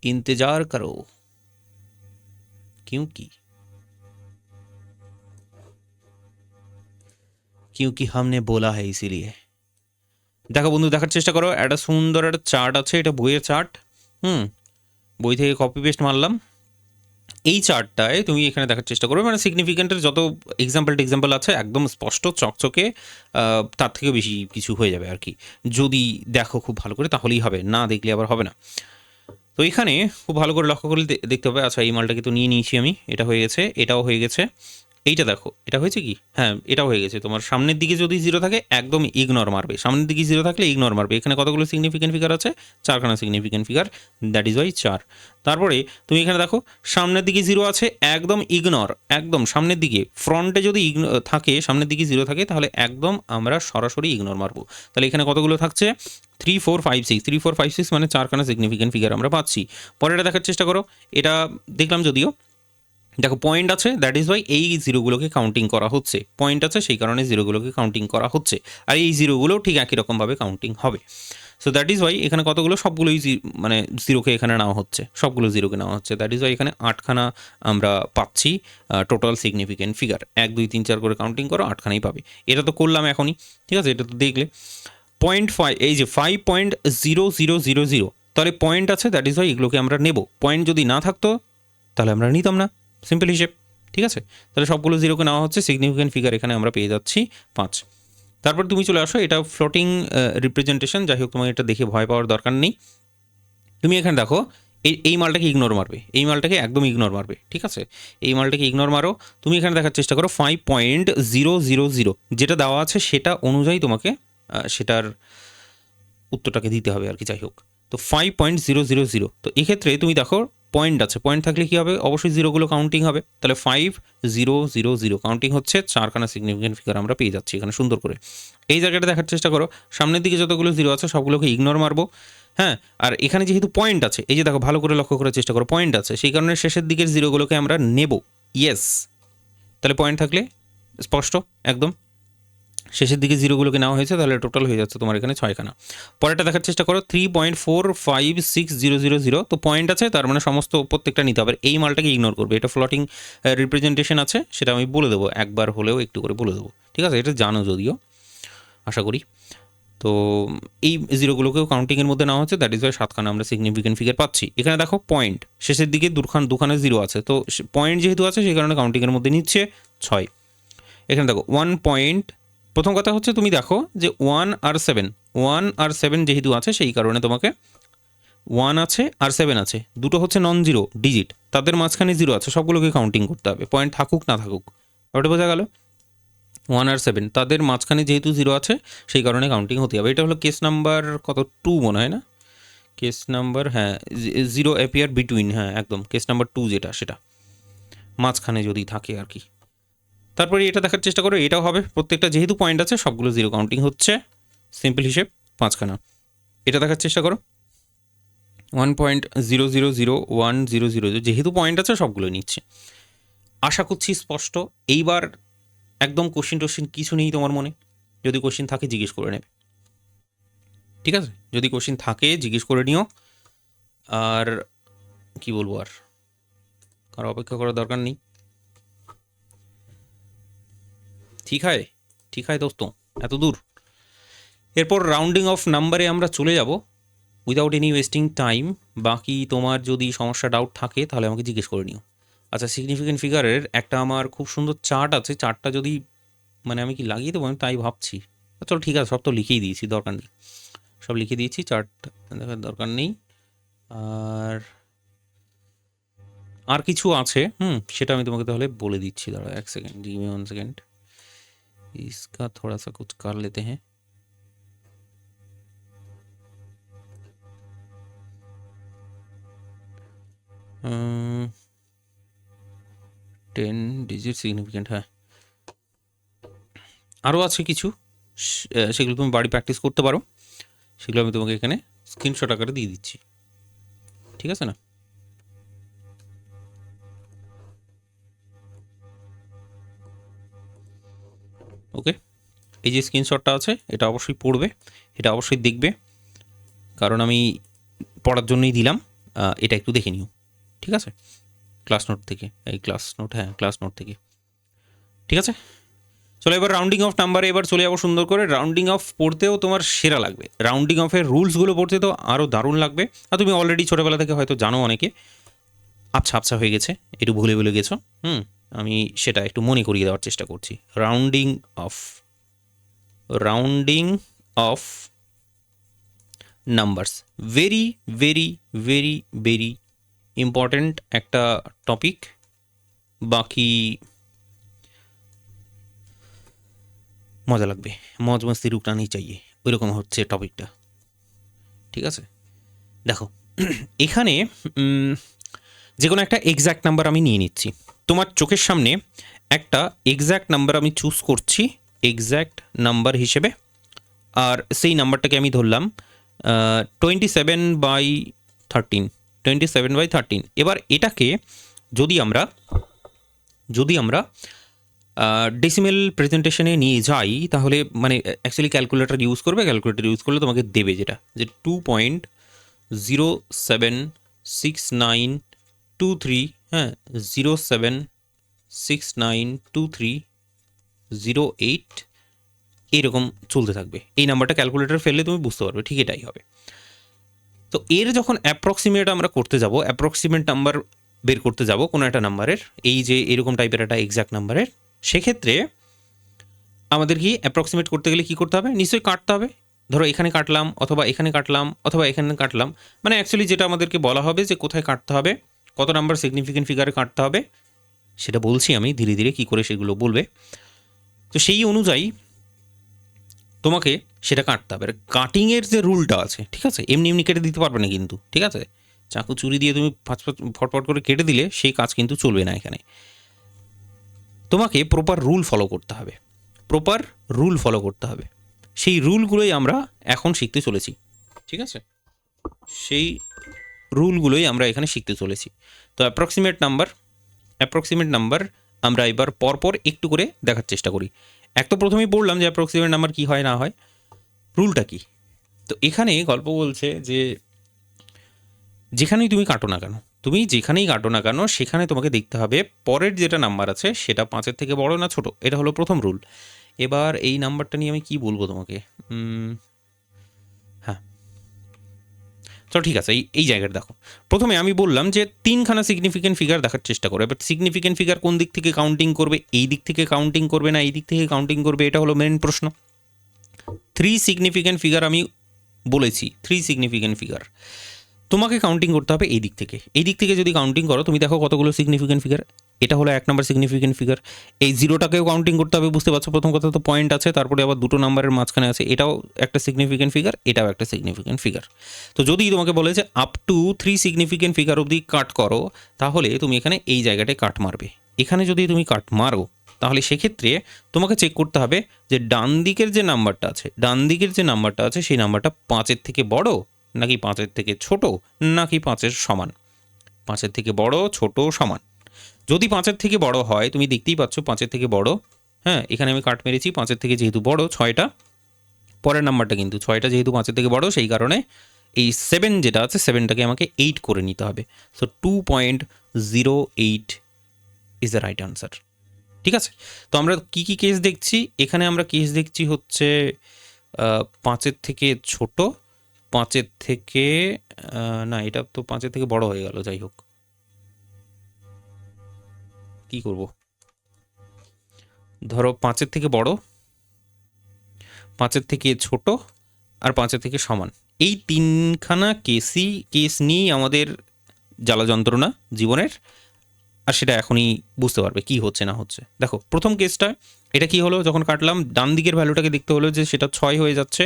इंतजार करो, क्योंकि हमने बोला है इसीलिए। দেখো বন্ধু, দেখার চেষ্টা করো, একটা সুন্দর একটা চার্ট আছে, এটা বইয়ের চার্ট। বই থেকে কপি পেস্ট মারলাম। এই চার্টটায় তুমি এখানে দেখার চেষ্টা করবে, মানে সিগনিফিকেন্টের যত এক্সাম্পল আছে একদম স্পষ্ট চকচকে, তার থেকে বেশি কিছু হয়ে যাবে আর কি। যদি দেখো খুব ভালো করে তাহলেই হবে, না দেখলে আবার হবে না। তো এখানে খুব ভালো করে লক্ষ্য করলে দেখতে হবে, আচ্ছা এই মালটাকে তো নিয়ে নিয়েছি আমি, এটা হয়ে গেছে, এটাও হয়ে গেছে, এইটা দেখো এটা হয়েছে কি, হ্যাঁ এটাও হয়ে গেছে। তোমার সামনের দিকে যদি জিরো থাকে একদম ইগনোর মারবে, সামনের দিকে জিরো থাকলে ইগনোর মারবে। এখানে কতগুলো সিগনিফিকেন্ট ফিগার আছে? 4খানা significant figure, that is why 4। তারপরে তুমি এখানে দেখো সামনের দিকে জিরো আছে, একদম ইগনোর, একদম সামনের দিকে, ফ্রন্টে যদি থাকে, সামনের দিকে জিরো থাকে তাহলে একদম আমরা সরাসরি ইগনোর মারবো। তাহলে এখানে কতগুলো থাকছে? 3 4 5 6, 3 4 5 6 মানে 4খানা সিগনিফিকেন্ট ফিগার আমরা পাচ্ছি। পরেরটা দেখার চেষ্টা করো, এটা দেখলাম যদিও, দেখো পয়েন্ট আছে, দ্যাট ইজ ওয়াই এই জিরোগুলোকে কাউন্টিং করা হচ্ছে, পয়েন্ট আছে সেই কারণে জিরোগুলোকে কাউন্টিং করা হচ্ছে, আর এই জিরোগুলো ঠিক একই রকমভাবে কাউন্টিং হবে। সো দ্যাট ইজ ওয়াই এখানে কতগুলো, সবগুলোই মানে জিরোকে এখানে নেওয়া হচ্ছে, সবগুলো জিরোকে নেওয়া হচ্ছে। দ্যাট ইজ ওয়াই এখানে 8খানা আমরা পাচ্ছি টোটাল সিগনিফিকেন্ট ফিগার। 1 2 3 4 করে কাউন্টিং করো, 8খানাই পাবে। এটা তো করলাম এখনই, ঠিক আছে, এটা তো দেখলে। 0.5, এই যে 5.0000, তাহলে পয়েন্ট আছে, দ্যাট ইজ ওয়াই এগুলোকে আমরা নেব। পয়েন্ট যদি না থাকতো তাহলে আমরা নিতাম না, সিম্পল হিসেব, ঠিক আছে। তাহলে সবগুলো জিরোকে নেওয়া হচ্ছে, সিগনিফিকেন্ট ফিগার এখানে আমরা পেয়ে যাচ্ছি 5। তারপর তুমি চলে আসো, এটা ফ্লোটিং রিপ্রেজেন্টেশন, যাই হোক তোমার এটা দেখে ভয় পাওয়ার দরকার নেই। তুমি এখানে দেখো এই মালটাকে ইগনোর মারবে, এই মালটাকে একদম ইগনোর মারবে, ঠিক আছে, এই মালটাকে ইগনোর মারো। তুমি এখানে দেখার চেষ্টা করো 5.000 যেটা দেওয়া আছে সেটা অনুযায়ী তোমাকে সেটার উত্তরটাকে দিতে হবে আর কি, যাই হোক। তো 5.000, তো এক্ষেত্রে তুমি দেখো পয়েন্ট আছে, পয়েন্ট থাকলে কী হবে, অবশ্যই জিরোগুলো কাউন্টিং হবে। তাহলে 5000 কাউন্টিং হচ্ছে, 4খানা সিগনিফিকেন্ট ফিগার আমরা পেয়ে যাচ্ছি এখানে সুন্দর করে। এই জায়গাটা দেখার চেষ্টা করো, সামনের দিকে যতগুলো জিরো আছে সবগুলোকে ইগনোর মারবো। হ্যাঁ, আর এখানে যেহেতু পয়েন্ট আছে, এই যে দেখো ভালো করে লক্ষ্য করার চেষ্টা করো, পয়েন্ট আছে, সেই কারণে শেষের দিকের জিরোগুলোকে আমরা নেব। ইয়েস, তাহলে পয়েন্ট থাকলে স্পষ্ট একদম শেষের দিকে জিরোগুলোকে নেওয়া হয়েছে, তাহলে টোটাল হয়ে যাচ্ছে তোমার এখানে 6খানা। পরেরটা দেখার চেষ্টা করো, 3.45600। তো পয়েন্ট আছে, তার মানে সমস্ত প্রত্যেকটা নিতে হবে। এই মালটাকে ইগনোর করবে, এটা ফ্লোটিং রিপ্রেজেন্টেশন আছে, সেটা আমি বলে দেবো, একবার হলেও একটু করে বলে দেবো, ঠিক আছে? এটা জানো যদিও, আশা করি। তো এই জিরোগুলোকেও কাউন্টিংয়ের মধ্যে নেওয়া হচ্ছে, দ্যাট ইজ ওয়াই 7খানা আমরা সিগনিফিকেন্ট ফিগার পাচ্ছি। এখানে দেখো পয়েন্ট, শেষের দিকে দুখানে জিরো আছে, তো পয়েন্ট যেহেতু আছে সেই কারণে কাউন্টিংয়ের মধ্যে নিচ্ছে 6। এখানে দেখো 1 পয়েন্ট, প্রথম কথা হচ্ছে তুমি দেখো যে 1 আর 7 যেহেতু আছে সেই কারণে তোমাকে 1 আছে আর 7 আছে, দুটো হচ্ছে নন জিরো ডিজিট, তাদের মাঝখানে জিরো আছে, সবগুলোকে কাউন্টিং করতে হবে, পয়েন্ট থাকুক না থাকুক। ওটা বোঝা গেল? 1 আর 7 তাদের মাঝখানে যেহেতু জিরো আছে সেই কারণে কাউন্টিং হতে হবে। এটা হলো কেস নাম্বার কত, 2 মনে হয় না? কেস নাম্বার, হ্যাঁ, জিরো অ্যাপিয়ার বিটুইন, হ্যাঁ একদম কেস নাম্বার 2 যেটা, সেটা মাঝখানে যদি থাকে আর কি। তারপরে এটা দেখার চেষ্টা করো, এটাও হবে, প্রত্যেকটা যেহেতু পয়েন্ট আছে সবগুলো জিরো কাউন্টিং হচ্ছে, সিম্পল হিসেব 5খানা। এটা দেখার চেষ্টা করো, 1.000100, যেহেতু পয়েন্ট আছে সবগুলো নিচ্ছে। আশা করছি স্পষ্ট। এইবার একদম কোশ্চিন টোশ্চিন কিছু নেই তোমার মনে, যদি কোশ্চিন থাকে জিজ্ঞেস করে নেবে, ঠিক আছে? যদি কোশ্চিন থাকে জিজ্ঞেস করে নিও। আর কি বলবো, আর কারো অপেক্ষা করার দরকার নেই। ঠিক হয়, ঠিক হয় দোস্ত, এত দূর। এরপর রাউন্ডিং অফ নাম্বারে আমরা চলে যাব উইদাউট এনি ওয়েস্টিং টাইম। বাকি তোমার যদি সমস্যা ডাউট থাকে তাহলে আমাকে জিজ্ঞেস করে নিও। আচ্ছা, সিগনিফিকেন্ট ফিগারের একটা আমার খুব সুন্দর চার্ট আছে, চার্টটা যদি মানে আমি কি লাগিয়ে দেবো, আমি তাই ভাবছি। চলো ঠিক আছে, সব তো লিখেই দিয়েছি, দরকার নেই, সব লিখে দিয়েছি, চার্ট দেখার দরকার নেই। আর কিছু আছে, সেটা আমি তোমাকে তাহলে বলে দিচ্ছি, দাঁড়া 1 সেকেন্ড, गिव मी 1 सेकंड, इसका थोड़ा सा कुछ कर लेते हैं। अम्म, 10 ডিজিট সিগনিফিকেন্ট, হ্যাঁ আরও আছে কিছু, সেগুলো তুমি বাড়ি প্র্যাকটিস করতে পারো, সেগুলো আমি তোমাকে এখানে স্ক্রিনশট আকারে দিয়ে দিচ্ছি, ঠিক আছে না? ওকে, এই যে স্ক্রিনশটটা আছে এটা অবশ্যই পড়বে, এটা অবশ্যই দেখবে, কারণ আমি পড়ার জন্যই দিলাম। এটা একটু দেখে নিও, ঠিক আছে? ক্লাস নোট থেকে, এই ক্লাস নোট, হ্যাঁ ক্লাস নোট থেকে, ঠিক আছে? চলো এবার রাউন্ডিং অফ নাম্বারে এবার চলে যাবো সুন্দর করে। রাউন্ডিং অফ পড়তেও তোমার সেরা লাগবে, রাউন্ডিং অফের রুলসগুলো পড়তে তো আরও দারুণ লাগবে। আর তুমি অলরেডি ছোটোবেলা থেকে হয়তো জানো অনেকে, আবছা আবছা হয়ে গেছে, একটু ভুলে ভুলে গেছো, আমি সেটা একটু মনে করিয়ে দেওয়ার চেষ্টা করছি। Rounding of numbers, very very very very important একটা টপিক। বাকি মজা লাগবে, মজ মস্তি রুকটানি চাইয়ে, ওইরকম হচ্ছে টপিকটা, ঠিক আছে? দেখো এখানে যে কোনো একটা এক্স্যাক্ট নাম্বার আমি নিয়ে নিচ্ছি, তোমার চোখের সামনে একটা এক্স্যাক্ট নাম্বার আমি চুজ করছি এক্স্যাক্ট নাম্বার হিসেবে, আর সেই নাম্বারটাকে আমি ধরলাম 27/13, 27/13। এবার এটাকে যদি আমরা ডেসিমেল প্রেজেন্টেশনে নিয়ে যাই তাহলে মানে অ্যাকচুয়ালি ক্যালকুলেটর ইউজ করলে তোমাকে দেবে যেটা, যে 2.076923, হ্যাঁ 07692308 এইরকম চলতে থাকবে। এই নাম্বারটা ক্যালকুলেটর ফেললে তুমি বুঝতে পারবে ঠিক এটাই হবে। তো এর যখন অ্যাপ্রক্সিমেট আমরা করতে যাব, অ্যাপ্রক্সিমেট নাম্বার বের করতে যাব কোনো একটা নাম্বারের, এই যে এরকম টাইপের একটা এক্স্যাক্ট নাম্বারের, সেক্ষেত্রে আমাদের কি অ্যাপ্রক্সিমেট করতে গেলে কী করতে হবে? নিশ্চয়ই কাটতে হবে। ধরো এখানে কাটলাম, অথবা এখানে কাটলাম, অথবা এখানে কাটলাম, মানে অ্যাকচুয়ালি যেটা আমাদেরকে বলা হবে যে কোথায় কাটতে হবে, কত নাম্বার সিগনিফিকেন্ট ফিগারে কাটতে হবে, সেটা বলছি আমি ধীরে ধীরে কী করে সেগুলো বলবে। তো সেই অনুযায়ী তোমাকে সেটা কাটতে হবে। আর কাটিংয়ের যে রুলটা আছে, ঠিক আছে, এমনি এমনি কেটে দিতে পারবে না কিন্তু, ঠিক আছে? চাকু চুরি দিয়ে তুমি ফটফট করে কেটে দিলে সেই কাজ কিন্তু চলবে না। এখানে তোমাকে প্রপার রুল ফলো করতে হবে, সেই রুলগুলোই আমরা এখন শিখতে চলেছি, ঠিক আছে? সেই রুলগুলোই আমরা এখানে শিখতে চলেছি। তো অ্যাপ্রক্সিমেট নাম্বার আমরা এবার পরপর একটু করে দেখার চেষ্টা করি। এক তো প্রথমেই পড়লাম যে অ্যাপ্রক্সিমেট নাম্বার কী হয় না হয়, রুলটা কী। তো এখানে গল্প বলছে যে যেখানেই তুমি কাটো না কেন, সেখানে তোমাকে দেখতে হবে পরের যেটা নাম্বার আছে সেটা 5-এর থেকে বড় না ছোট। এটা হলো প্রথম রুল। এবার এই নাম্বারটা নিয়ে আমি কি বলবো তোমাকে, হ্যাঁ চলো ঠিক আছে, এই জায়গাটা দেখো। প্রথমে আমি বললাম যে 3খানা সিগনিফিকেন্ট ফিগার দেখার চেষ্টা করো। এবার সিগনিফিকেন্ট ফিগার কোন দিক থেকে কাউন্টিং করবে, এই দিক থেকে কাউন্টিং করবে না এই দিক থেকে কাউন্টিং করবে, এটা হলো মেন প্রশ্ন। 3 সিগনিফিকেন্ট ফিগার আমি বলেছি, 3 সিগনিফিকেন্ট ফিগার তোমাকে কাউন্টিং করতে হবে এই দিক থেকে। এই দিক থেকে যদি কাউন্টিং করো তুমি দেখো কতগুলো সিগনিফিকেন্ট ফিগার। এটা হলো 1 নম্বর সিগনিফিকেন্ট ফিগার। এই জিরোটাকেও কাউন্টিং করতে হবে, বুঝতে পারছো? প্রথম কথা তো পয়েন্ট আছে, তারপরে আবার দুটো নাম্বারের মাঝখানে আছে, এটাও একটা সিগনিফিকেন্ট ফিগার, এটাও একটা সিগনিফিকেন্ট ফিগার। তো যদি তোমাকে বলে যে আপ টু 3 সিগনিফিকেন্ট ফিগার অবধি কাট করো, তাহলে তুমি এখানে এই জায়গাটায় কাট মারবে। এখানে যদি তুমি কাট মারো তাহলে সেক্ষেত্রে তোমাকে চেক করতে হবে যে ডান দিকের যে নাম্বারটা আছে সেই নাম্বারটা 5-এর থেকে বড় নাকি 5-এর থেকে ছোট নাকি 5-এর সমান। 5-এর থেকে বড়, ছোট, সমান। যদি 5-এর থেকে বড় হয়, তুমি দেখতেই পাচ্ছ 5-এর থেকে বড়, হ্যাঁ এখানে আমি কাট মেরেছি 5-এর থেকে যেহেতু বড় 6টা, পরের নাম্বারটা কিন্তু 6টা যেহেতু 5-এর থেকে বড় সেই কারণে এই 7 যেটা আছে 7টাকে আমাকে 8 করে নিতে হবে। So 2.08 is the right answer. ঠিক আছে, তো আমরা কি কি কেস দেখছি এখানে? আমরা কেস দেখছি হচ্ছে 5-এর থেকে ছোট, 5-এর থেকে না এটা তো 5-এর থেকে বড় হয়ে গেল, যাই হোক কি করব, ধরো 5-এর থেকে বড়, 5-এর থেকে ছোট আর 5-এর থেকে সমান। এই 3খানা কেস নিয়েই আমাদের জ্বালা যন্ত্রণা জীবনের, আর সেটা এখনই বুঝতে পারবে কি হচ্ছে না হচ্ছে। দেখো প্রথম কেসটা, এটা কি হলো, যখন কাটলাম ডান দিকের ভ্যালুটাকে দেখতে হলো যে সেটা 6 হয়ে যাচ্ছে।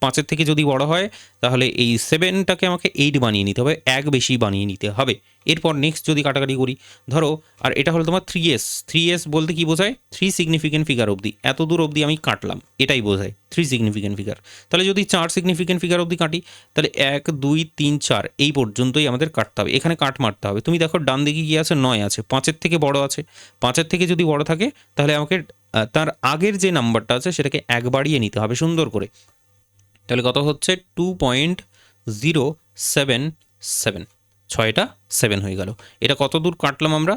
5-এর থেকে যদি বড় হয় তাহলে এই 7টাকে আমাকে 8 বানিয়ে নিতে হবে, 1 বেশি বানিয়ে নিতে হবে। এরপর নেক্সট যদি কাটাকাটি করি, ধরো, আর এটা হলো তোমার 3s বলতে কি বোঝায়? 3 সিগনিফিকেন্ট ফিগার অবধি, এত দূর অবধি আমি কাটলাম, এটাই বোঝায় 3 সিগনিফিকেন্ট ফিগার। তাহলে যদি 4 সিগনিফিকেন্ট ফিগার অবধি কাটি তাহলে 1 2 3 4 এই পর্যন্তই আমাদের কাটতে হবে, এখানে কাট মারতে হবে। তুমি দেখো ডান দিকে কি আছে, 9 আছে, 5-এর থেকে বড় আছে। 5-এর থেকে যদি বড় থাকে তাহলে আমাকে তার আগের যে নাম্বারটা আছে সেটাকে 1 বাড়িয়ে নিতে হবে সুন্দর করে। তাহলে কত হচ্ছে? 2.077, 6টা 7 হয়ে গেল। এটা কত দূর কাটলাম আমরা?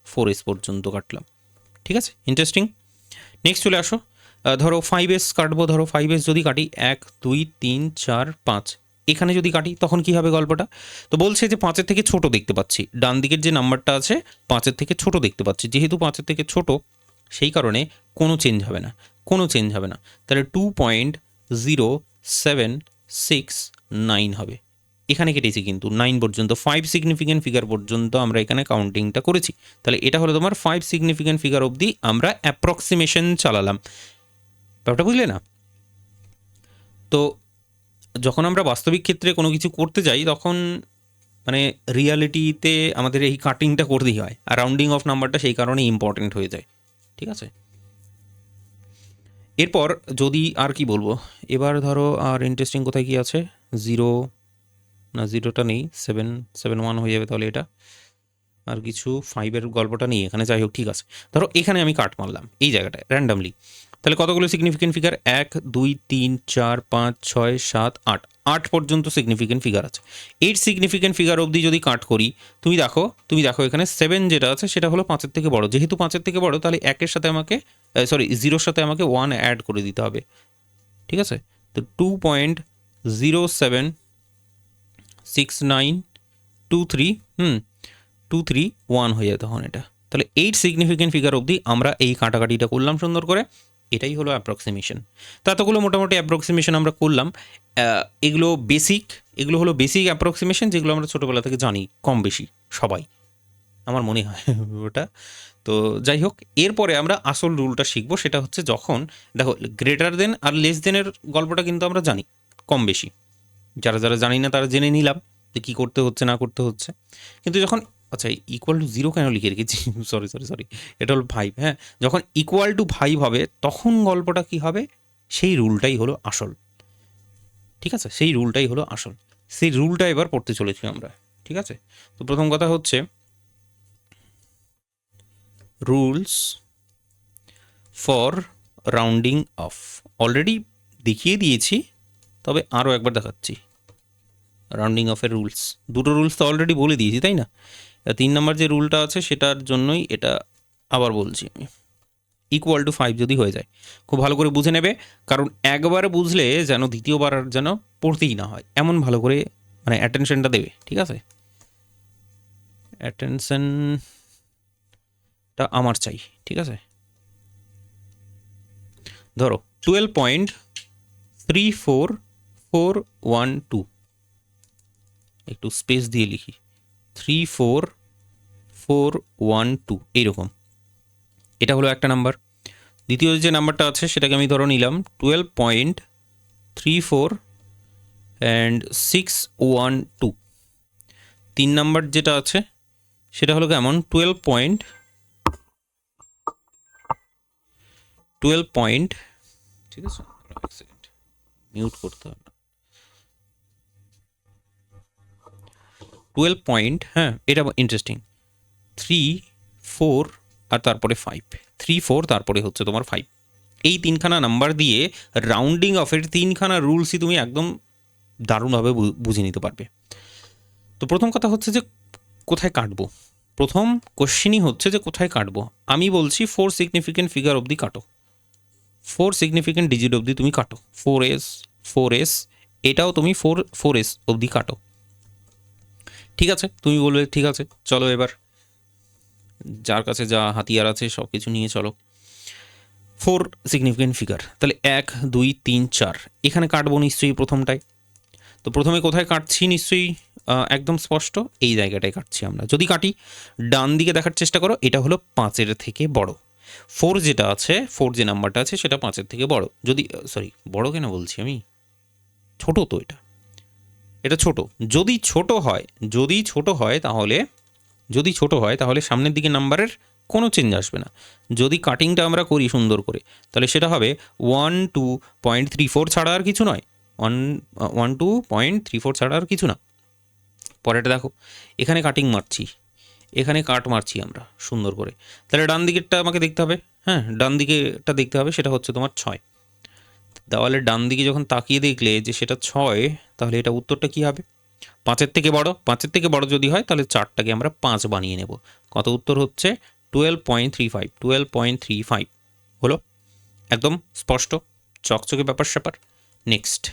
4s পর্যন্ত কাটলাম। ঠিক আছে, ইন্টারেস্টিং। নেক্সট চলে আসো, ধরো 5s কাটবো। ধরো 5s যদি কাটি 1 2 3 4 5, এখানে যদি কাটি তখন কি হবে গল্পটা? তো বলছে যে 5-এর থেকে ছোট দেখতে পাচ্ছি, ডান দিকের যে নাম্বারটা আছে 5-এর থেকে ছোট দেখতে পাচ্ছি, যেহেতু 5-এর থেকে ছোট সেই কারণে কোনো চেঞ্জ হবে না, তাহলে 2.0769 হবে। এখানে কেটেছি কিন্তু 9 পর্যন্ত, 5 সিগনিফিকেন্ট ফিগার পর্যন্ত আমরা এখানে কাউন্টিংটা করেছি। তাহলে এটা হলো তোমার 5 সিগনিফিকেন্ট ফিগার অবধি আমরা অ্যাপ্রক্সিমেশন চালালাম। ব্যাপারটা বুঝলে না? তো যখন আমরা বাস্তবিক ক্ষেত্রে কোনো কিছু করতে যাই তখন মানে রিয়ালিটিতে আমাদের এই কাটিংটা করতেই হয়, আর রাউন্ডিং অফ নাম্বারটা সেই কারণে ইম্পর্টেন্ট হয়ে যায়। ঠিক আছে, এরপর যদি আর কি বলবো, এবার ধরো আর ইন্টারেস্টিং কোথায় কি আছে? 0 না, 0টা নেই, 771 হয়ে যাবে তাহলে এটা। আর কিছু 5-এর গল্পটা নেই এখানে, যাই হোক ঠিক আছে। ধরো এখানে আমি কাট মারলাম এই জায়গাটায় র্যান্ডামলি, তাহলে কতগুলো সিগনিফিকেন্ট ফিগার? 1 2 3 4 5 6 7 8, 8 পর্যন্ত সিগনিফিকেন্ট ফিগার আছে। 8 সিগনিফিকেন্ট ফিগার অবধি যদি কাট করি, তুমি দেখো এখানে 7 যেটা আছে সেটা হলো 5-এর থেকে বড়, যেহেতু 5-এর থেকে বড় তাহলে 1-এর সাথে আমাকে 0-র সাথে আমাকে 1 অ্যাড করে দিতে হবে। ঠিক আছে, তো 2.07692 231 হয়ে যায় তখন এটা। তাহলে 8 সিগনিফিকেন্ট ফিগার অবধি আমরা এই কাটাকাটিটা করলাম সুন্দর করে, এটাই হলো অ্যাপ্রক্সিমেশন। তো এতগুলো মোটামুটি অ্যাপ্রক্সিমেশন আমরা করলাম। এগুলো হলো বেসিক অ্যাপ্রক্সিমেশন, যেগুলো আমরা ছোটোবেলা থেকে জানি কম বেশি সবাই, আমার মনে হয় ওটা। তো যাই হোক, এরপরে আমরা আসল রুলটা শিখবো, সেটা হচ্ছে যখন দেখো গ্রেটার দেন আর লেস দেনের গল্পটা কিন্তু আমরা জানি কম বেশি, যারা জানি না তারা জেনে নিলাম যে কী করতে হচ্ছে না করতে হচ্ছে। কিন্তু যখন আচ্ছা ইকুয়াল টু 0 কেন লিখে রেখেছি, সরি, এটা হলো 5। হ্যাঁ, যখন ইকুয়াল টু 5 হবে তখন গল্পটা কি হবে? সেই রুলটাই হলো আসল। ঠিক আছে, সেই রুলটাই হলো আসল। সেই রুলটা এবার পড়তে চলেছি আমরা, ঠিক আছে? তো প্রথম কথা হচ্ছে rules for rounding of. Already দেখিয়ে দিয়েছি, তবে আরও একবার দেখাচ্ছি রাউন্ডিং অফের রুলস। দুটো রুলস তো অলরেডি বলে দিয়েছি, তাই না? 3 নম্বর যে রুলটা আছে সেটার জন্যই এটা আবার বলছি আমি। ইকুয়াল টু 5 যদি হয়ে যায়, খুব ভালো করে বুঝে নেবে, কারণ একবার বুঝলে যেন দ্বিতীয়বার আর যেন পড়তেই না হয়, এমন ভালো করে মানে অ্যাটেনশনটা দেবে, ঠিক আছে? অ্যাটেনশনটা আমার চাই, ঠিক আছে? ধরো 12.34412, একটু স্পেস দিয়ে লিখি, 34412 এইরকম। এটা হলো একটা নাম্বার। দ্বিতীয় যে নাম্বারটা আছে সেটাকে আমি ধরো নিলাম 12.34 3 নাম্বার যেটা আছে সেটা হলো কেমন 12 ঠিক আছে, এক সেকেন্ড মিউট করতে হবে। 12 হ্যাঁ, এটা ইন্টারেস্টিং। 3 4 আর তারপরে 5, 3 4 তারপরে হচ্ছে তোমার 5। এই তিনখানা নাম্বার দিয়ে রাউন্ডিং অফের তিনখানা রুলসই তুমি একদম দারুণভাবে বুঝে নিতে পারবে। তো প্রথম কথা হচ্ছে যে কোথায় কাটবো, প্রথম কোশ্চেনই হচ্ছে যে কোথায় কাটবো। আমি বলছি 4 সিগনিফিকেন্ট ফিগার অবধি কাটো, 4 সিগনিফিকেন্ট ডিজিট অবধি তুমি কাটো। 4s এটাও তুমি 4s অবধি কাটো, ঠিক আছে? তুমি বলবে ঠিক আছে, চলো এবার যার কাছে যা হাতিয়ার আছে সব কিছু নিয়ে চলো। 4 সিগনিফিকেন্ট ফিগার, তাহলে 1 2 3 4 এখানে কাটবো নিশ্চয়ই প্রথমটায়। তো প্রথমে কোথায় কাটছি নিশ্চয়ই একদম স্পষ্ট, এই জায়গাটায় কাটছি আমরা। যদি কাটি ডান দিকে দেখার চেষ্টা করো, এটা হলো 5-এর থেকে বড়। 4 যেটা আছে, 4 যে নাম্বারটা আছে সেটা 5-এর থেকে বড়। যদি সরি বড় কেন বলছি আমি, ছোট তো এটা, এটা ছোট। যদি ছোট হয়, তাহলে সামনের দিকে নাম্বারের কোনো চেঞ্জ আসবে না। যদি কাটিংটা আমরা করি সুন্দর করে, তাহলে সেটা হবে 12.34 ছাড়া আর কিছু নয়, 12.34 ছাড়া আর কিছু না। পরেরটা দেখো, এখানে কাটিং মারছি, এখানে কাট মারছি আমরা সুন্দর করে, তাহলে ডান দিকেরটা আমাকে দেখতে হবে। হ্যাঁ, ডান দিকেরটা দেখতে হবে, সেটা হচ্ছে তোমার 6। দেওয়ালের ডান দিকে যখন তাকিয়ে দেখলে যে সেটা 6, তাহলে এটা উত্তরটা কী হবে? 5-এর থেকে বড়। 5-এর থেকে বড় যদি হয় তাহলে 4টাকে আমরা 5 বানিয়ে নেব। কত উত্তর হচ্ছে 12.35 হলো, একদম স্পষ্ট চকচকে ব্যাপার স্যাপার। নেক্সট,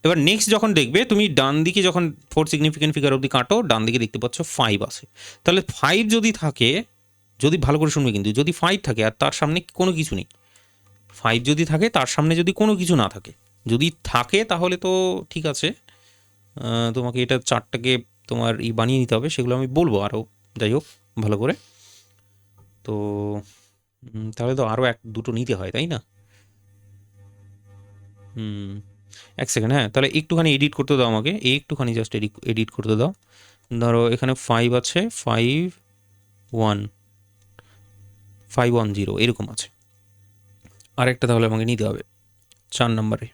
এবার নেক্সট যখন দেখবে তুমি ডান দিকে যখন 4 সিগনিফিকেন্ট ফিগার অবধি কাটো, ডান দিকে দেখতে পাচ্ছ 5 আছে। তাহলে 5 যদি থাকে, যদি ভালো করে শুনবে কিন্তু, যদি 5 থাকে আর তার সামনে কোনো কিছু নেই, 5 যদি থাকে তার সামনে যদি কোনো কিছু না থাকে, যদি থাকে তাহলে তো ঠিক আছে, তোমাকে এটা 4টাকে তোমার বানিয়ে নিতে হবে, সেগুলো আমি বলবো আরও, যাই হোক ভালো করে। তো তাহলে তো আরও 1-2টো নিতে হয়, তাই না? এক সেকেন্ড, হ্যাঁ, তাহলে একটুখানি এডিট করতে দাও আমাকে, একটুখানি জাস্ট এডিট করতে দাও। ধরো এখানে 5 আছে, 510 এরকম আছে। আরেকটা তাহলে আমাকে নিতে হবে 4 নম্বরে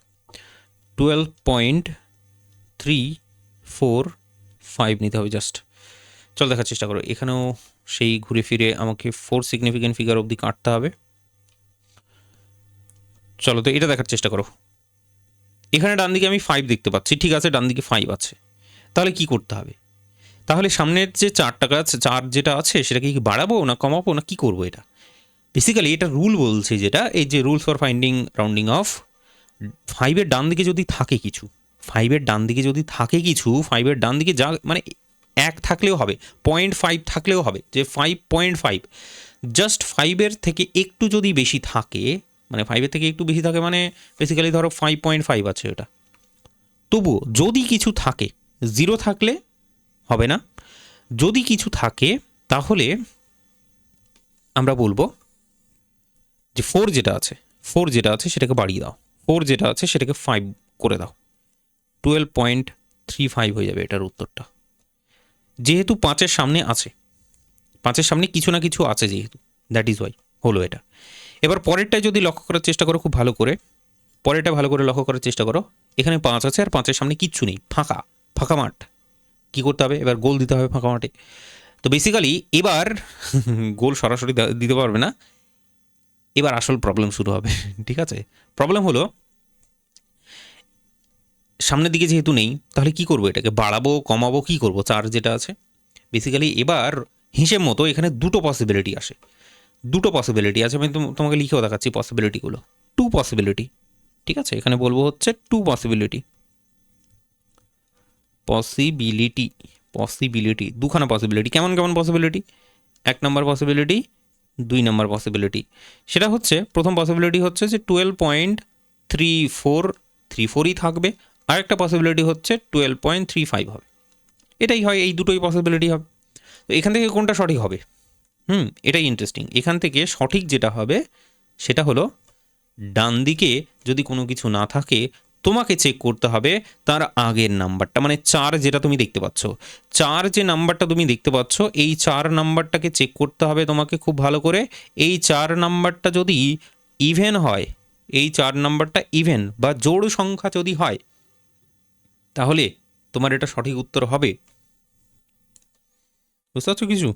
12.345 নিতে হবে জাস্ট। চল দেখার চেষ্টা করো, এখানেও সেই ঘুরে ফিরে আমাকে 4 সিগনিফিকেন্ট ফিগার অবধি কাটতে হবে। চলো তো এটা দেখার চেষ্টা করো, এখানে ডান দিকে আমি 5 দেখতে পাচ্ছি, ঠিক আছে, ডান দিকে 5 আছে। তাহলে কি করতে হবে? তাহলে সামনের যে 4 যেটা আছে সেটাকে কি বাড়াবো না কমাবো না কি করবো? এটা বেসিক্যালি এটা রুল বলছে, যেটা এই যে rules for finding rounding off, 5-এর ডান দিকে যদি থাকে কিছু, 5-এর ডান দিকে যদি থাকে কিছু, 5-এর ডান দিকে যা মানে 1 থাকলেও হবে, 0.5 থাকলেও হবে, যে 5.5 জাস্ট 5-এর থেকে একটু যদি বেশি থাকে, মানে 5-এর থেকে একটু বেশি থাকে মানে বেসিক্যালি ধরো 5.5 আছে এটা, তবুও যদি কিছু থাকে, 0 থাকলে হবে না, যদি কিছু থাকে তাহলে আমরা বলবো যে 4 যেটা আছে সেটাকে বাড়িয়ে দাও, 4 যেটা আছে সেটাকে 5 করে দাও, 12.35 হয়ে যাবে এটার উত্তরটা। যেহেতু 5-এর সামনে আছে, 5-এর সামনে কিছু না কিছু আছে যেহেতু, দ্যাট ইজ ওয়াই হলো এটা। এবার পরেরটায় যদি লক্ষ্য করার চেষ্টা করো খুব ভালো করে, পরেরটা ভালো করে লক্ষ্য করার চেষ্টা করো, এখানে 5 আছে আর 5-এর সামনে কিচ্ছু নেই, ফাঁকা, ফাঁকা মাঠ, কী করতে হবে, এবার গোল দিতে হবে ফাঁকা মাঠে। তো বেসিক্যালি এবার গোল সরাসরি দিতে পারবে না, এবার আসল প্রবলেম শুরু হবে। ঠিক আছে, প্রবলেম হলো সামনের দিকে যেহেতু নেই, তাহলে কি করবো, এটাকে বাড়াবো কমাবো কি করব, 4 যেটা আছে। বেসিক্যালি এবার হিসেব মতো এখানে দুটো পসিবিলিটি আসে, দুটো পসিবিলিটি আছে। আমি তোমাকে লিখেও দেখাচ্ছি পসিবিলিটিগুলো, 2 পসিবিলিটি। ঠিক আছে, এখানে বলবো হচ্ছে 2 পসিবিলিটি, পসিবিলিটি পসিবিলিটি দুখানা পসিবিলিটি। কেমন কেমন পসিবিলিটি? 1 নম্বর পসিবিলিটি, 2 নম্বর পসিবিলিটি। সেটা হচ্ছে, প্রথম পসিবিলিটি হচ্ছে যে 12.3434ই থাকবে, আরেকটা পসিবিলিটি হচ্ছে 12.35 হবে। এটাই হয়, এই দুটোই পসিবিলিটি হবে। তো এখান থেকে কোনটা সঠিক হবে? এটাই ইন্টারেস্টিং। এখান থেকে সঠিক যেটা হবে সেটা হলো, ডান দিকে যদি কোনো কিছু না থাকে, তোমাকে চেক করতে হবে তার আগের নাম্বারটা, মানে 4 যেটা তুমি দেখতে পাচ্ছ, 4 যে নাম্বারটা তুমি দেখতে পাচ্ছ, এই 4 নাম্বারটাকে চেক করতে হবে তোমাকে খুব ভালো করে। এই 4 নাম্বারটা যদি ইভেন হয়, এই 4 নাম্বারটা ইভেন বা জোড় সংখ্যা যদি হয়, তাহলে তোমার এটা সঠিক উত্তর হবে। বুঝতে পারছো কিছু?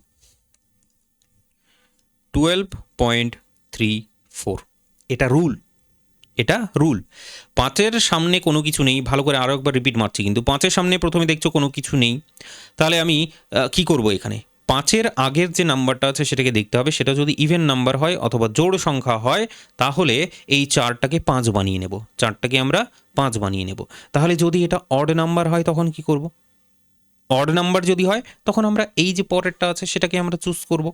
12.34, এটা রুল, এটা রুল। 5-এর সামনে কোনো কিছু নেই, ভালো করে আরও একবার রিপিট মারছি, কিন্তু 5-এর সামনে প্রথমে দেখছো কোনো কিছু নেই, তাহলে আমি কি করব, এখানে 5-এর আগের যে নাম্বারটা আছে সেটাকে দেখতে হবে। সেটা যদি ইভেন নাম্বার হয় অথবা জোড় সংখ্যা হয়, তাহলে এই 4টাকে 5 বানিয়ে নেব, 4টাকে আমরা 5 বানিয়ে নেব। তাহলে যদি এটা অড নাম্বার হয় তখন কি করব? অড নাম্বার যদি হয় তখন আমরা এই যে পরেরটা আছে সেটাকে আমরা চুজ করব।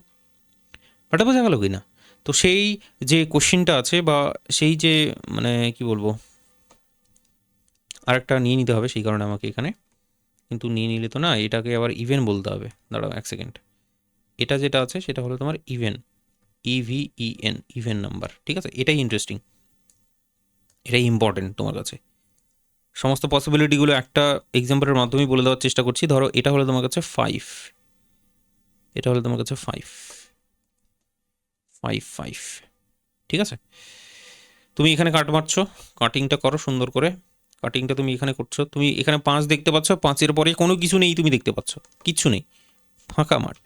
এটা বোঝা গেল কি না? তো সেই যে কোশ্চেনটা আছে, বা সেই যে, মানে কি বলবো, আরেকটা নিয়ে নিতে হবে, সেই কারণে আমাকে এখানে, কিন্তু নিয়ে নিলে তো না, এটাকে আবার ইভেন বলতে হবে। দাঁড়াও 1 সেকেন্ড। এটা যেটা আছে সেটা হলো তোমার ইভেন, ইভিইএন, ইভেন নাম্বার। ঠিক আছে, এটাই ইন্টারেস্টিং, এটাই ইম্পর্টেন্ট তোমার কাছে। সমস্ত পসিবিলিটিগুলো একটা এক্সাম্পলের মাধ্যমেই বলে দেওয়ার চেষ্টা করছি। ধরো এটা হলো তোমার কাছে 5, এটা হলো তোমার কাছে 5, 5 5। ঠিক আছে, তুমি এখানে কাট মারছো, কাটিংটা করো সুন্দর করে। কাটিংটা তুমি এখানে করছো, তুমি এখানে 5 দেখতে পাচ্ছ, 5-এর পরে কোনো কিছু নেই, তুমি দেখতে পাচ্ছ কিচ্ছু নেই, ফাঁকা মাঠ।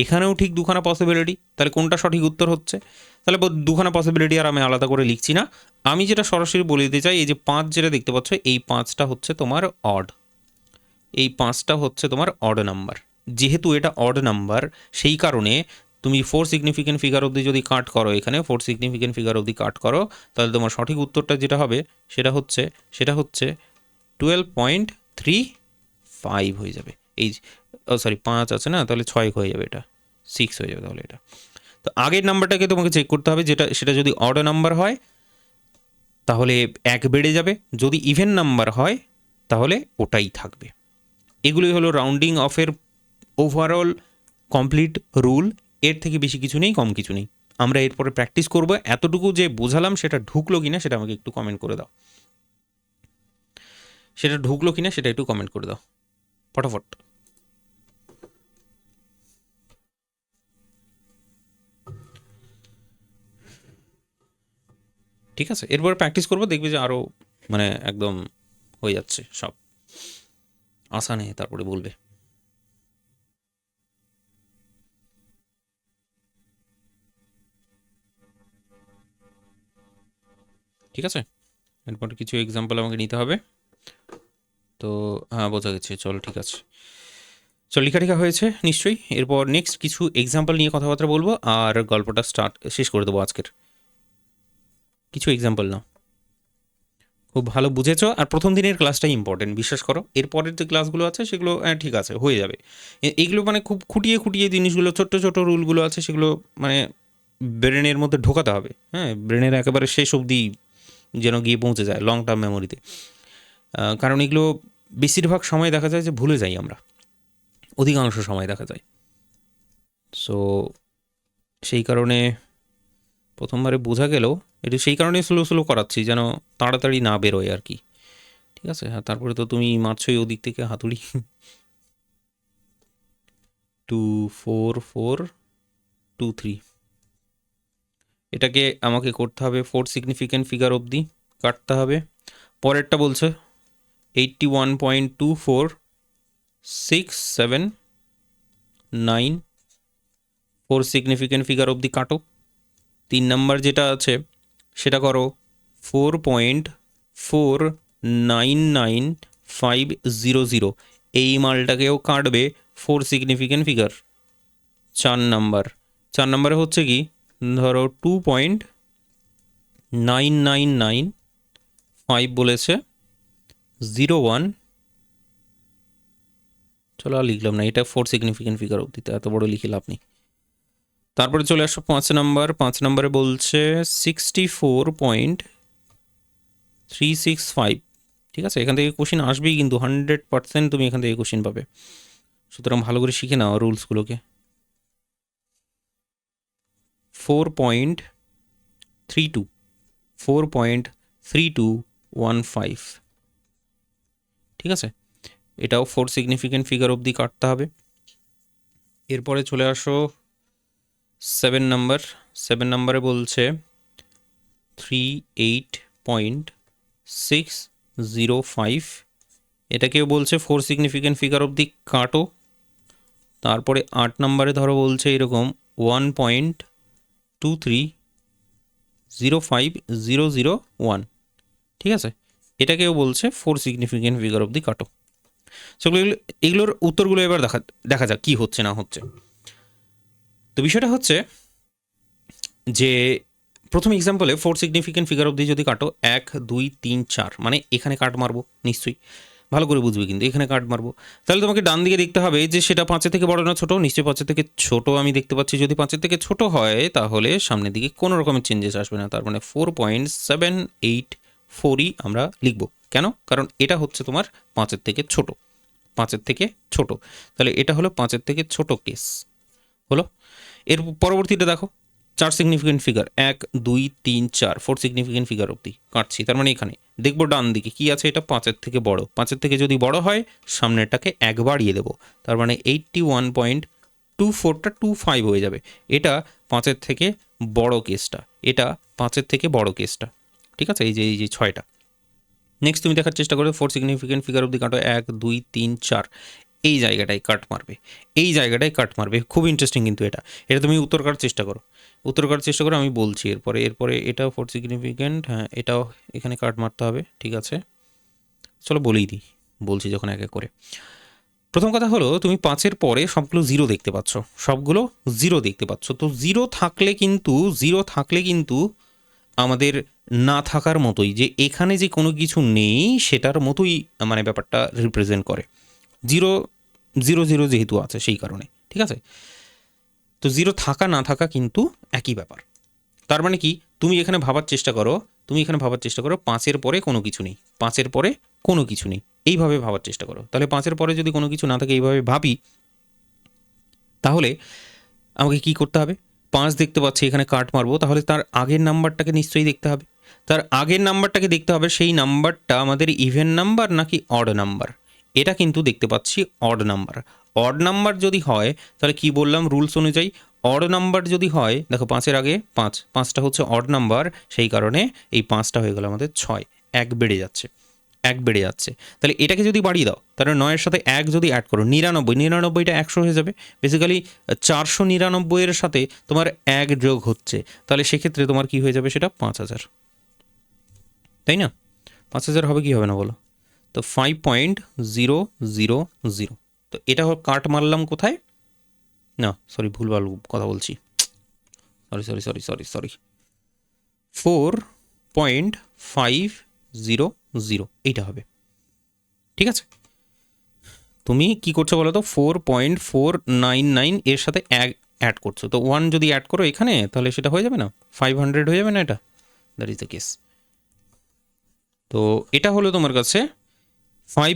এখানেও ঠিক দুখানা পসিবিলিটি, তাহলে কোনটা সঠিক উত্তর হচ্ছে? তাহলে দুখানা পসিবিলিটি আর আমি আলাদা করে লিখছি না, আমি যেটা সরাসরি বলে দিতে চাই, এই যে 5 যেটা দেখতে পাচ্ছ, এই 5টা হচ্ছে তোমার অড, এই 5টা হচ্ছে তোমার অড নাম্বার। যেহেতু এটা অড নাম্বার, সেই কারণে তুমি 4 সিগনিফিকেন্ট ফিগার অবধি যদি কাট করো, এখানে 4 সিগনিফিকেন্ট ফিগার অবধি কাট করো, তাহলে তোমার সঠিক উত্তরটা যেটা হবে সেটা হচ্ছে 12.35 হয়ে যাবে। এই সরি 5 আছে না, তাহলে 6 হয়ে যাবে, এটা 6 হয়ে যাবে তাহলে এটা। তো আগের নাম্বারটাকে তোমাকে চেক করতে হবে, সেটা যদি অড নাম্বার হয় তাহলে 1 বেড়ে যাবে, যদি ইভেন নাম্বার হয় তাহলে ওটাই থাকবে। এগুলোই হলো রাউন্ডিং অফের ওভারঅল কমপ্লিট রুল। এর থেকে বেশি কিছু নেই, কম কিছু নেই। আমরা এরপরে প্র্যাকটিস করব। এতটুকু যে বোঝালাম সেটা ঢুকলো কিনা সেটা আমাকে একটু কমেন্ট করে দাও, সেটা ঢুকলো কিনা সেটা একটু কমেন্ট করে দাও ফটাফট। ঠিক আছে, এরপরে প্র্যাকটিস করবো, দেখবি যে আরও মানে একদম হয়ে যাচ্ছে সব আসানে, তারপরে বলবে। ঠিক আছে, এরপর কিছু এক্সাম্পল আমাকে নিতে হবে। তো হ্যাঁ, বোঝা গেছে, চল ঠিক আছে, চল লেখা হয়েছে নিশ্চয়ই। এরপর নেক্সট কিছু এক্সাম্পল নিয়ে কথাবার্তা বলবো, আর গল্পটা শেষ করে দেবো আজকের। কিছু এক্সাম্পল নাও, খুব ভালো বুঝেছো। আর প্রথম দিনের ক্লাসটাই ইম্পর্টেন্ট, বিশ্বাস করো। এরপরের যে ক্লাসগুলো আছে সেগুলো ঠিক আছে, হয়ে যাবে। এইগুলো মানে খুব খুঁটিয়ে খুঁটিয়ে জিনিসগুলো, ছোট্ট ছোট রুলগুলো আছে, সেগুলো মানে ব্রেনের মধ্যে ঢোকাতে হবে। হ্যাঁ, ব্রেনের একেবারে শেষ অবধি যেন গিয়ে পৌঁছে যায়, লং টার্ম মেমোরিতে। কারণ এগুলো বেশিরভাগ সময় দেখা যায় যে ভুলে যাই আমরা, অধিকাংশ সময় দেখা যায়। সো সেই কারণে প্রথমবারে বোঝা গেলেও এটা সেই কারণে স্লো স্লো করাচ্ছি, যেন তাড়াতাড়ি না বেরোয় আর কি। ঠিক আছে, হ্যাঁ, তারপরে তো তুমি মারছই ওদিক থেকে হাতুড়ি। 2 4 4 2 3, এটাকে আমাকে করতে হবে 4 সিগনিফিকেন্ট ফিগার অবধি কাটতে হবে। পরেরটা বলছে 81.24 6, 7, 9, 4 সিগনিফিক্যান্ট ফিগার অবধি কাটো। 3 নাম্বার যেটা আছে সেটা করো 4.499500, এই মালটাকেও কাটবে 4 সিগনিফিক্যান্ট ফিগার। 4 নাম্বারে হচ্ছে কি, ধরো 2.9995 বলেছে 01, চলো আর লিখলাম না, এটা 4 সিগনিফিক্যান্ট ফিগার অবধি, তো এত বড় লিখে লাভ নেই। তারপরে চলে আসো 5 নম্বরে বলছে 64.365। ঠিক আছে, এখান থেকে কোশ্চিন আসবেই কিন্তু 100% তুমি এখান থেকে কোশ্চিন পাবে, সুতরাং ভালো করে শিখে নাও রুলসগুলোকে। 4.3215, ঠিক আছে, এটাও 4 সিগনিফিক্যান্ট ফিগার অবধি কাটতে হবে। এরপরে চলে আসো 7 নম্বরে বলছে 38.605, এটাকেও বলছে 4 সিগনিফিক্যান্ট ফিগার অবধি কাটো। তারপরে 8 নম্বরে ধরো বলছে এরকম 1.23050001, ঠিক আছে, এটাকেও বলছে 4 সিগনিফিক্যান্ট ফিগার অবধি কাটো। সেগুলো এগুলোর উত্তরগুলো এবার দেখা যাক কী হচ্ছে না হচ্ছে। তো বিষয়টা হচ্ছে যে প্রথম এক্সাম্পলে 4 সিগনিফিক্যান্ট ফিগার অবধি যদি কাটো 1, 2, 3, 4, মানে এখানে কাট মারবো নিশ্চয়ই, ভালো করে বুঝবে কিন্তু এখানে কাট মারবো। তাহলে তোমাকে ডান দিকে দেখতে হবে যে সেটা 5-এর থেকে বড় না ছোটো, নিশ্চয়ই 5-এর থেকে ছোটো আমি দেখতে পাচ্ছি। যদি 5-এর থেকে ছোটো হয় তাহলে সামনের দিকে কোনো রকমের চেঞ্জেস আসবে না, তার মানে 4.784ই আমরা লিখব। কেন? কারণ এটা হচ্ছে তোমার 5-এর থেকে ছোটো, 5-এর থেকে ছোটো, তাহলে এটা হলো 5-এর থেকে ছোটো কেস হলো। এর পরবর্তীটা দেখো 4 সিগনিফিক্যান্ট ফিগার, 1, 2, 3, 4, 4 সিগনিফিক্যান্ট ফিগার অবধি কাটছি। তার মানে এখানে দেখবো ডান দিকে কী আছে, এটা 5-এর থেকে বড়, 5-এর থেকে যদি বড় হয় সামনেরটাকে 1 বাড়িয়ে দেবো, তার মানে 81.24টা 25 হয়ে যাবে। এটা 5-এর থেকে বড় কেসটা, এটা 5-এর থেকে বড় কেসটা, ঠিক আছে, এই যে 6টা। নেক্সট তুমি দেখার চেষ্টা করো 4 সিগনিফিক্যান্ট ফিগার অবধি কাটো, 1, 2, 3, 4, এই জায়গাটায় কাট মারবে, এই জায়গাটায় কাট মারবে। খুব ইন্টারেস্টিং কিন্তু এটা তুমি উত্তর করার চেষ্টা করো, আমি বলছি এরপরে এটাও 4 সিগনিফিক্যান্ট, হ্যাঁ এটাও এখানে কাট মারতে হবে, ঠিক আছে, চলো বলেই দিই, বলছি যখন এক এক করে। প্রথম কথা হলো তুমি 5-এর পরে সবগুলো জিরো দেখতে পাচ্ছ, তো জিরো থাকলে কিন্তু আমাদের না থাকার মতোই, যে এখানে যে কোনো কিছু নেই সেটার মতোই মানে ব্যাপারটা রিপ্রেজেন্ট করে। 0, 0, 0 যেহেতু আছে সেই কারণে, ঠিক আছে, তো 0 থাকা না থাকা কিন্তু একই ব্যাপার। তার মানে কি, তুমি এখানে ভাবার চেষ্টা করো 5-এর পরে কোনো কিছু নেই, 5-এর পরে কোনো কিছু নেই, এইভাবে ভাবার চেষ্টা করো। তাহলে 5-এর পরে যদি কোনো কিছু না থাকে এইভাবে ভাবি, তাহলে আমাকে কি করতে হবে, 5 দেখতে পাচ্ছি এখানে কাট মারবো, তাহলে তার আগের নাম্বারটাকে নিশ্চয়ই দেখতে হবে, সেই নাম্বারটা আমাদের ইভেন নাম্বার নাকি অড নাম্বার। এটা কিন্তু দেখতে পাচ্ছি অড নাম্বার যদি হয় তাহলে কি বললাম রুলস অনুযায়ী, অড নাম্বার যদি হয়, দেখো 5-এর আগে 5টা হচ্ছে অড নাম্বার, সেই কারণে এই 5টা হয়ে গেল আমাদের 6, 1 বেড়ে যাচ্ছে, তাহলে এটাকে যদি বাড়িয়ে দাও, তাহলে 9-এর সাথে 1 যদি অ্যাড করো 99টা 100 হয়ে যাবে। বেসিক্যালি 499-এর সাথে তোমার 1 যোগ হচ্ছে, তাহলে সেক্ষেত্রে তোমার কি হয়ে যাবে, সেটা 5000, তাই না? 5000 হবে কি হবে না বলো? তো 5.000, তো এটা কাট মারলাম কোথায়, না সরি ভুলভাল কথা বলছি, সরি 4.500 এইটা হবে, ঠিক আছে। তুমি কি করছো বলো তো, 4.499 এর সাথে অ্যাড করছো, তো 1 যদি অ্যাড করো এখানে তাহলে সেটা হয়ে যাবে না, 500 হয়ে যাবে না, এটা দ্যাট ইজ দ্য কেস। তো এটা হলো তোমার কাছে 5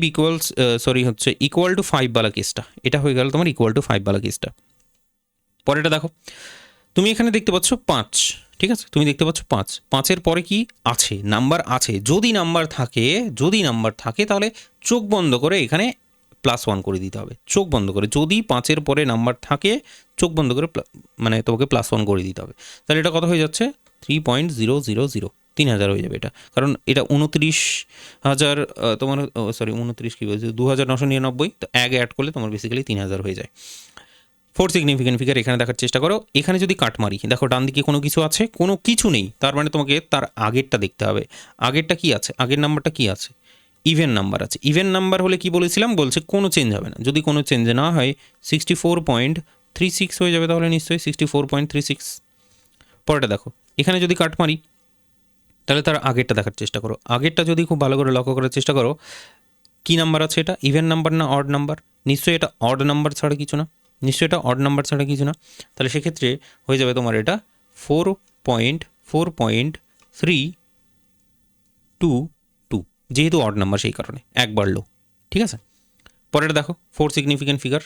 ইকুয়াল টু 5 বালা কেসটা, এটা হয়ে গেল তোমার ইকুয়াল টু 5 বালা কেসটা। পরেটা দেখো, তুমি এখানে দেখতে পাচ্ছ 5, ঠিক আছে, তুমি দেখতে পাচ্ছ 5-এর পরে কি আছে, নাম্বার আছে, যদি নাম্বার থাকে তাহলে চোখ বন্ধ করে এখানে +1 করে দিতে হবে, চোখ বন্ধ করে, যদি 5-এর পরে নাম্বার থাকে চোখ বন্ধ করে মানে তোমাকে +1 করে দিতে হবে। তাহলে এটা কত হয়ে যাচ্ছে, 3.000, 3000 হয়ে যাবে এটা, কারণ এটা 29,000 তোমার সরি 29 কী বলছে 2999, তো এক অ্যাড করলে তোমার বেসিক্যালি 3000 হয়ে যায়। ফোর সিগনিফিকেন্ট ফিগার এখানে দেখার চেষ্টা করো। এখানে যদি কাট মারি, দেখো ডান দিকে কোনো কিছু আছে, কোনো কিছু নেই, তার মানে তোমাকে তার আগেরটা দেখতে হবে। আগেরটা কি আছে, আগের নাম্বারটা কি আছে, ইভেন নাম্বার আছে। ইভেন নাম্বার হলে কি বলেছিলাম, বলছে কোনো চেঞ্জ হবে না। যদি কোনো চেঞ্জ না হয় 64.36 হয়ে যাবে, তাহলে নিশ্চয়ই 64.36। পরেটা দেখো, এখানে যদি কাট মারি তাহলে তার আগেরটা দেখার চেষ্টা করো। আগেরটা যদি খুব ভালো করে লক্ষ্য করার চেষ্টা করো, কী নাম্বার আছে এটা, ইভেন নাম্বার না অড নাম্বার? নিশ্চয়ই এটা অড নাম্বার ছাড়া কিছু না, নিশ্চয়ই এটা অড নাম্বার ছাড়া কিছু না। তাহলে সেক্ষেত্রে হয়ে যাবে তোমার এটা 4.322, যেহেতু অড নাম্বার সেই কারণে এক বাড়লো। ঠিক আছে, পরেটা দেখো, ফোর সিগনিফিকেন্ট ফিগার।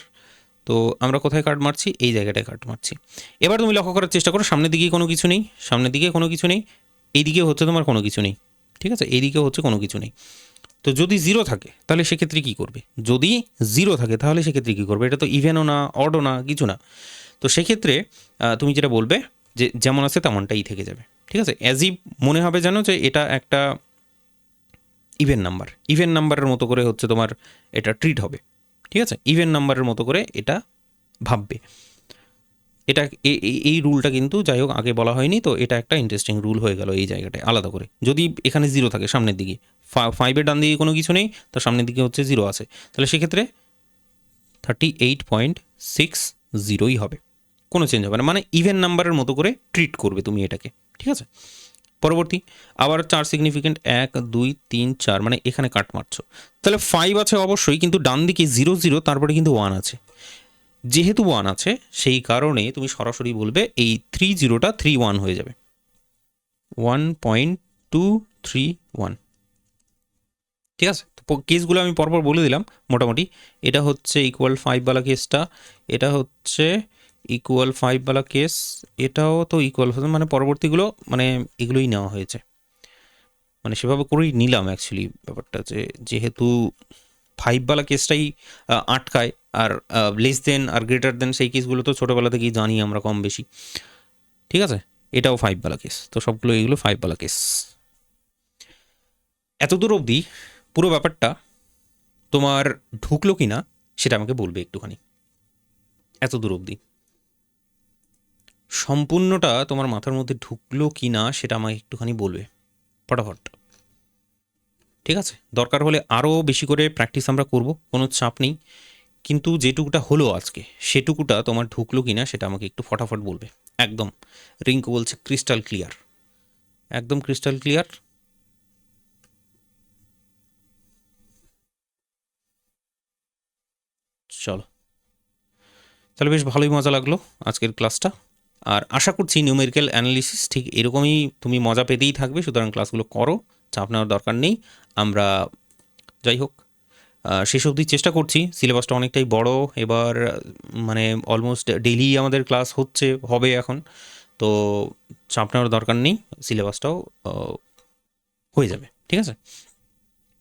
তো আমরা কোথায় কাট মারছি, এই জায়গাটায় কাট মারছি। এবার তুমি লক্ষ্য করার চেষ্টা করো, সামনের দিকে কোনো কিছু নেই, সামনের দিকে কোনো কিছু নেই, এইদিকে হচ্ছে তোমার কোনো কিছু নেই। ঠিক আছে, এইদিকে হচ্ছে কোনো কিছু নেই। তো যদি জিরো থাকে তাহলে সেক্ষেত্রে কী করবে, যদি জিরো থাকে তাহলে সেক্ষেত্রে কী করবে, এটা তো ইভেনও না অডও না কিছু না। তো সেক্ষেত্রে তুমি যেটা বলবে যে যেমন আছে তেমনটাই থেকে যাবে। ঠিক আছে, অ্যাজ মনে হবে জানো যে এটা একটা ইভেন নাম্বার, ইভেন নাম্বারের মতো করে হচ্ছে তোমার এটা ট্রিট হবে। ঠিক আছে, ইভেন নাম্বারের মতো করে এটা ভাববে। এটা এই রুলটা কিন্তু যাই হোক আগে বলা হয়নি, তো এটা একটা ইন্টারেস্টিং রুল হয়ে গেল এই জায়গাটায় আলাদা করে। যদি এখানে জিরো থাকে সামনের দিকে, ফাইভের ডান দিকে কোনো কিছু নেই, তো সামনের দিকে হচ্ছে জিরো আছে, তাহলে সেক্ষেত্রে 38.60 হবে, কোনো চেঞ্জ হবে না, মানে ইভেন নাম্বারের মতো করে ট্রিট করবে তুমি এটাকে। ঠিক আছে, পরবর্তী আবার 4 সিগনিফিকেন্ট 1 2 3 4, মানে এখানে কাট মারছো, তাহলে 5 আছে অবশ্যই, কিন্তু ডান দিকে 0 তারপরে কিন্তু 1 আছে। যেহেতু 1 আছে সেই কারণে তুমি সরাসরি বলবে এই 30টা 31 হয়ে যাবে, 1.231। ঠিক আছে, তো কেসগুলো আমি পরপর বলে দিলাম মোটামুটি। এটা হচ্ছে ইকুয়াল 5 কেসটা, এটা হচ্ছে ইকুয়াল 5 কেস, এটাও তো ইকুয়াল, মানে পরবর্তীগুলো মানে এগুলোই নেওয়া হয়েছে, মানে সেভাবে করেই নিলাম অ্যাকচুয়ালি ব্যাপারটা, যে যেহেতু 5 কেসটাই আটকায়, আর লেস দেন আর গ্রেটার দেন সেই কেসগুলো তো ছোটোবেলা থেকেই জানি আমরা কম বেশি। ঠিক আছে, এটাও 5 কেস, তো সবগুলো এগুলো 5 কেস। এতদূর অবধি পুরো ব্যাপারটা তোমার ঢুকলো কি না সেটা আমাকে বলবে একটুখানি। এতদূর অবধি সম্পূর্ণটা তোমার মাথার মধ্যে ঢুকলো কি না সেটা আমাকে একটুখানি বলবে ফটাফট। ঠিক আছে, দরকার হলে আরও বেশি করে প্র্যাকটিস আমরা করব, কোনো চাপ নেই, কিন্তু যেটুকুটা হলো আজকে সেটুকুটা তোমার ঢুকলো কি না সেটা আমাকে একটু ফটাফট বলবে। একদম রিঙ্কু বলছে ক্রিস্টাল ক্লিয়ার, একদম ক্রিস্টাল ক্লিয়ার। চলো, তাহলে বেশ ভালোই মজা লাগলো আজকের ক্লাসটা, আর আশা করছি নিউমেরিক্যাল অ্যানালিসিস ঠিক এরকমই তুমি মজা পেতেই থাকবে। সুতরাং ক্লাসগুলো করো, চাপ নেওয়ার দরকার নেই। আমরা যাই হোক শেষ অবধি চেষ্টা করছি, সিলেবাসটা অনেকটাই বড় এবার, মানে অলমোস্ট ডেইলি আমাদের ক্লাস হবে এখন, তো চাপ নেওয়ার দরকার নেই, সিলেবাসটাও হয়ে যাবে। ঠিক আছে,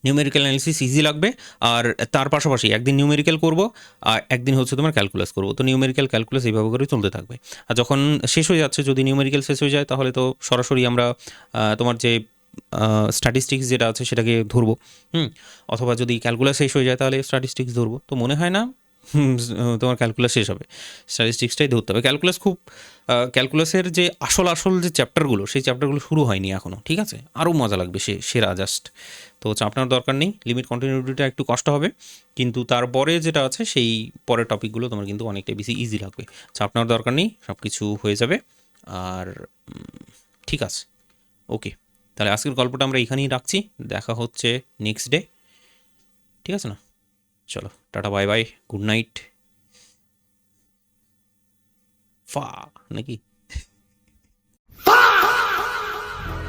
নিউমেরিক্যাল অ্যানালিসিস ইজি লাগবে, আর তার পাশাপাশি একদিন নিউমেরিক্যাল করব আর একদিন হচ্ছে তোমার ক্যালকুলাস করব, তো নিউমেরিক্যাল ক্যালকুলাস এইভাবে করে চলতে থাকবে। আর যখন শেষ হয়ে যাচ্ছে, যদি নিউমেরিক্যাল শেষ হয়ে যায় তাহলে তো সরাসরি আমরা তোমার যে স্ট্যাটিস্টিক্স যেটা আছে সেটাকে ধরবো, অথবা যদি ক্যালকুলাস শেষ হয়ে যায় তাহলে স্ট্যাটিস্টিক্স ধরবো। তো মনে হয় না তোমার ক্যালকুলাস শেষ হবে, স্ট্যাটিস্টিক্সটাই ধরতে হবে। ক্যালকুলাসের যে আসল যে চ্যাপ্টারগুলো সেই চ্যাপ্টারগুলো শুরু হয়নি এখনও। ঠিক আছে, আরও মজা লাগবে সেরা জাস্ট। তো চাপ নেওয়ার দরকার নেই, লিমিট কন্টিনিউটিটা একটু কষ্ট হবে, কিন্তু তারপরে যেটা আছে সেই পরের টপিকগুলো তোমার কিন্তু অনেকটাই বেশি ইজি লাগবে। চাপ নেওয়ার দরকার নেই, সব কিছু হয়ে যাবে। আর ঠিক আছে, ওকে, তাহলে আজকের গল্পটা আমরা এখানেই রাখছি, দেখা হচ্ছে নেক্সট ডে। ঠিক আছে না, চলো tata bye bye, good night, ফা নাকি।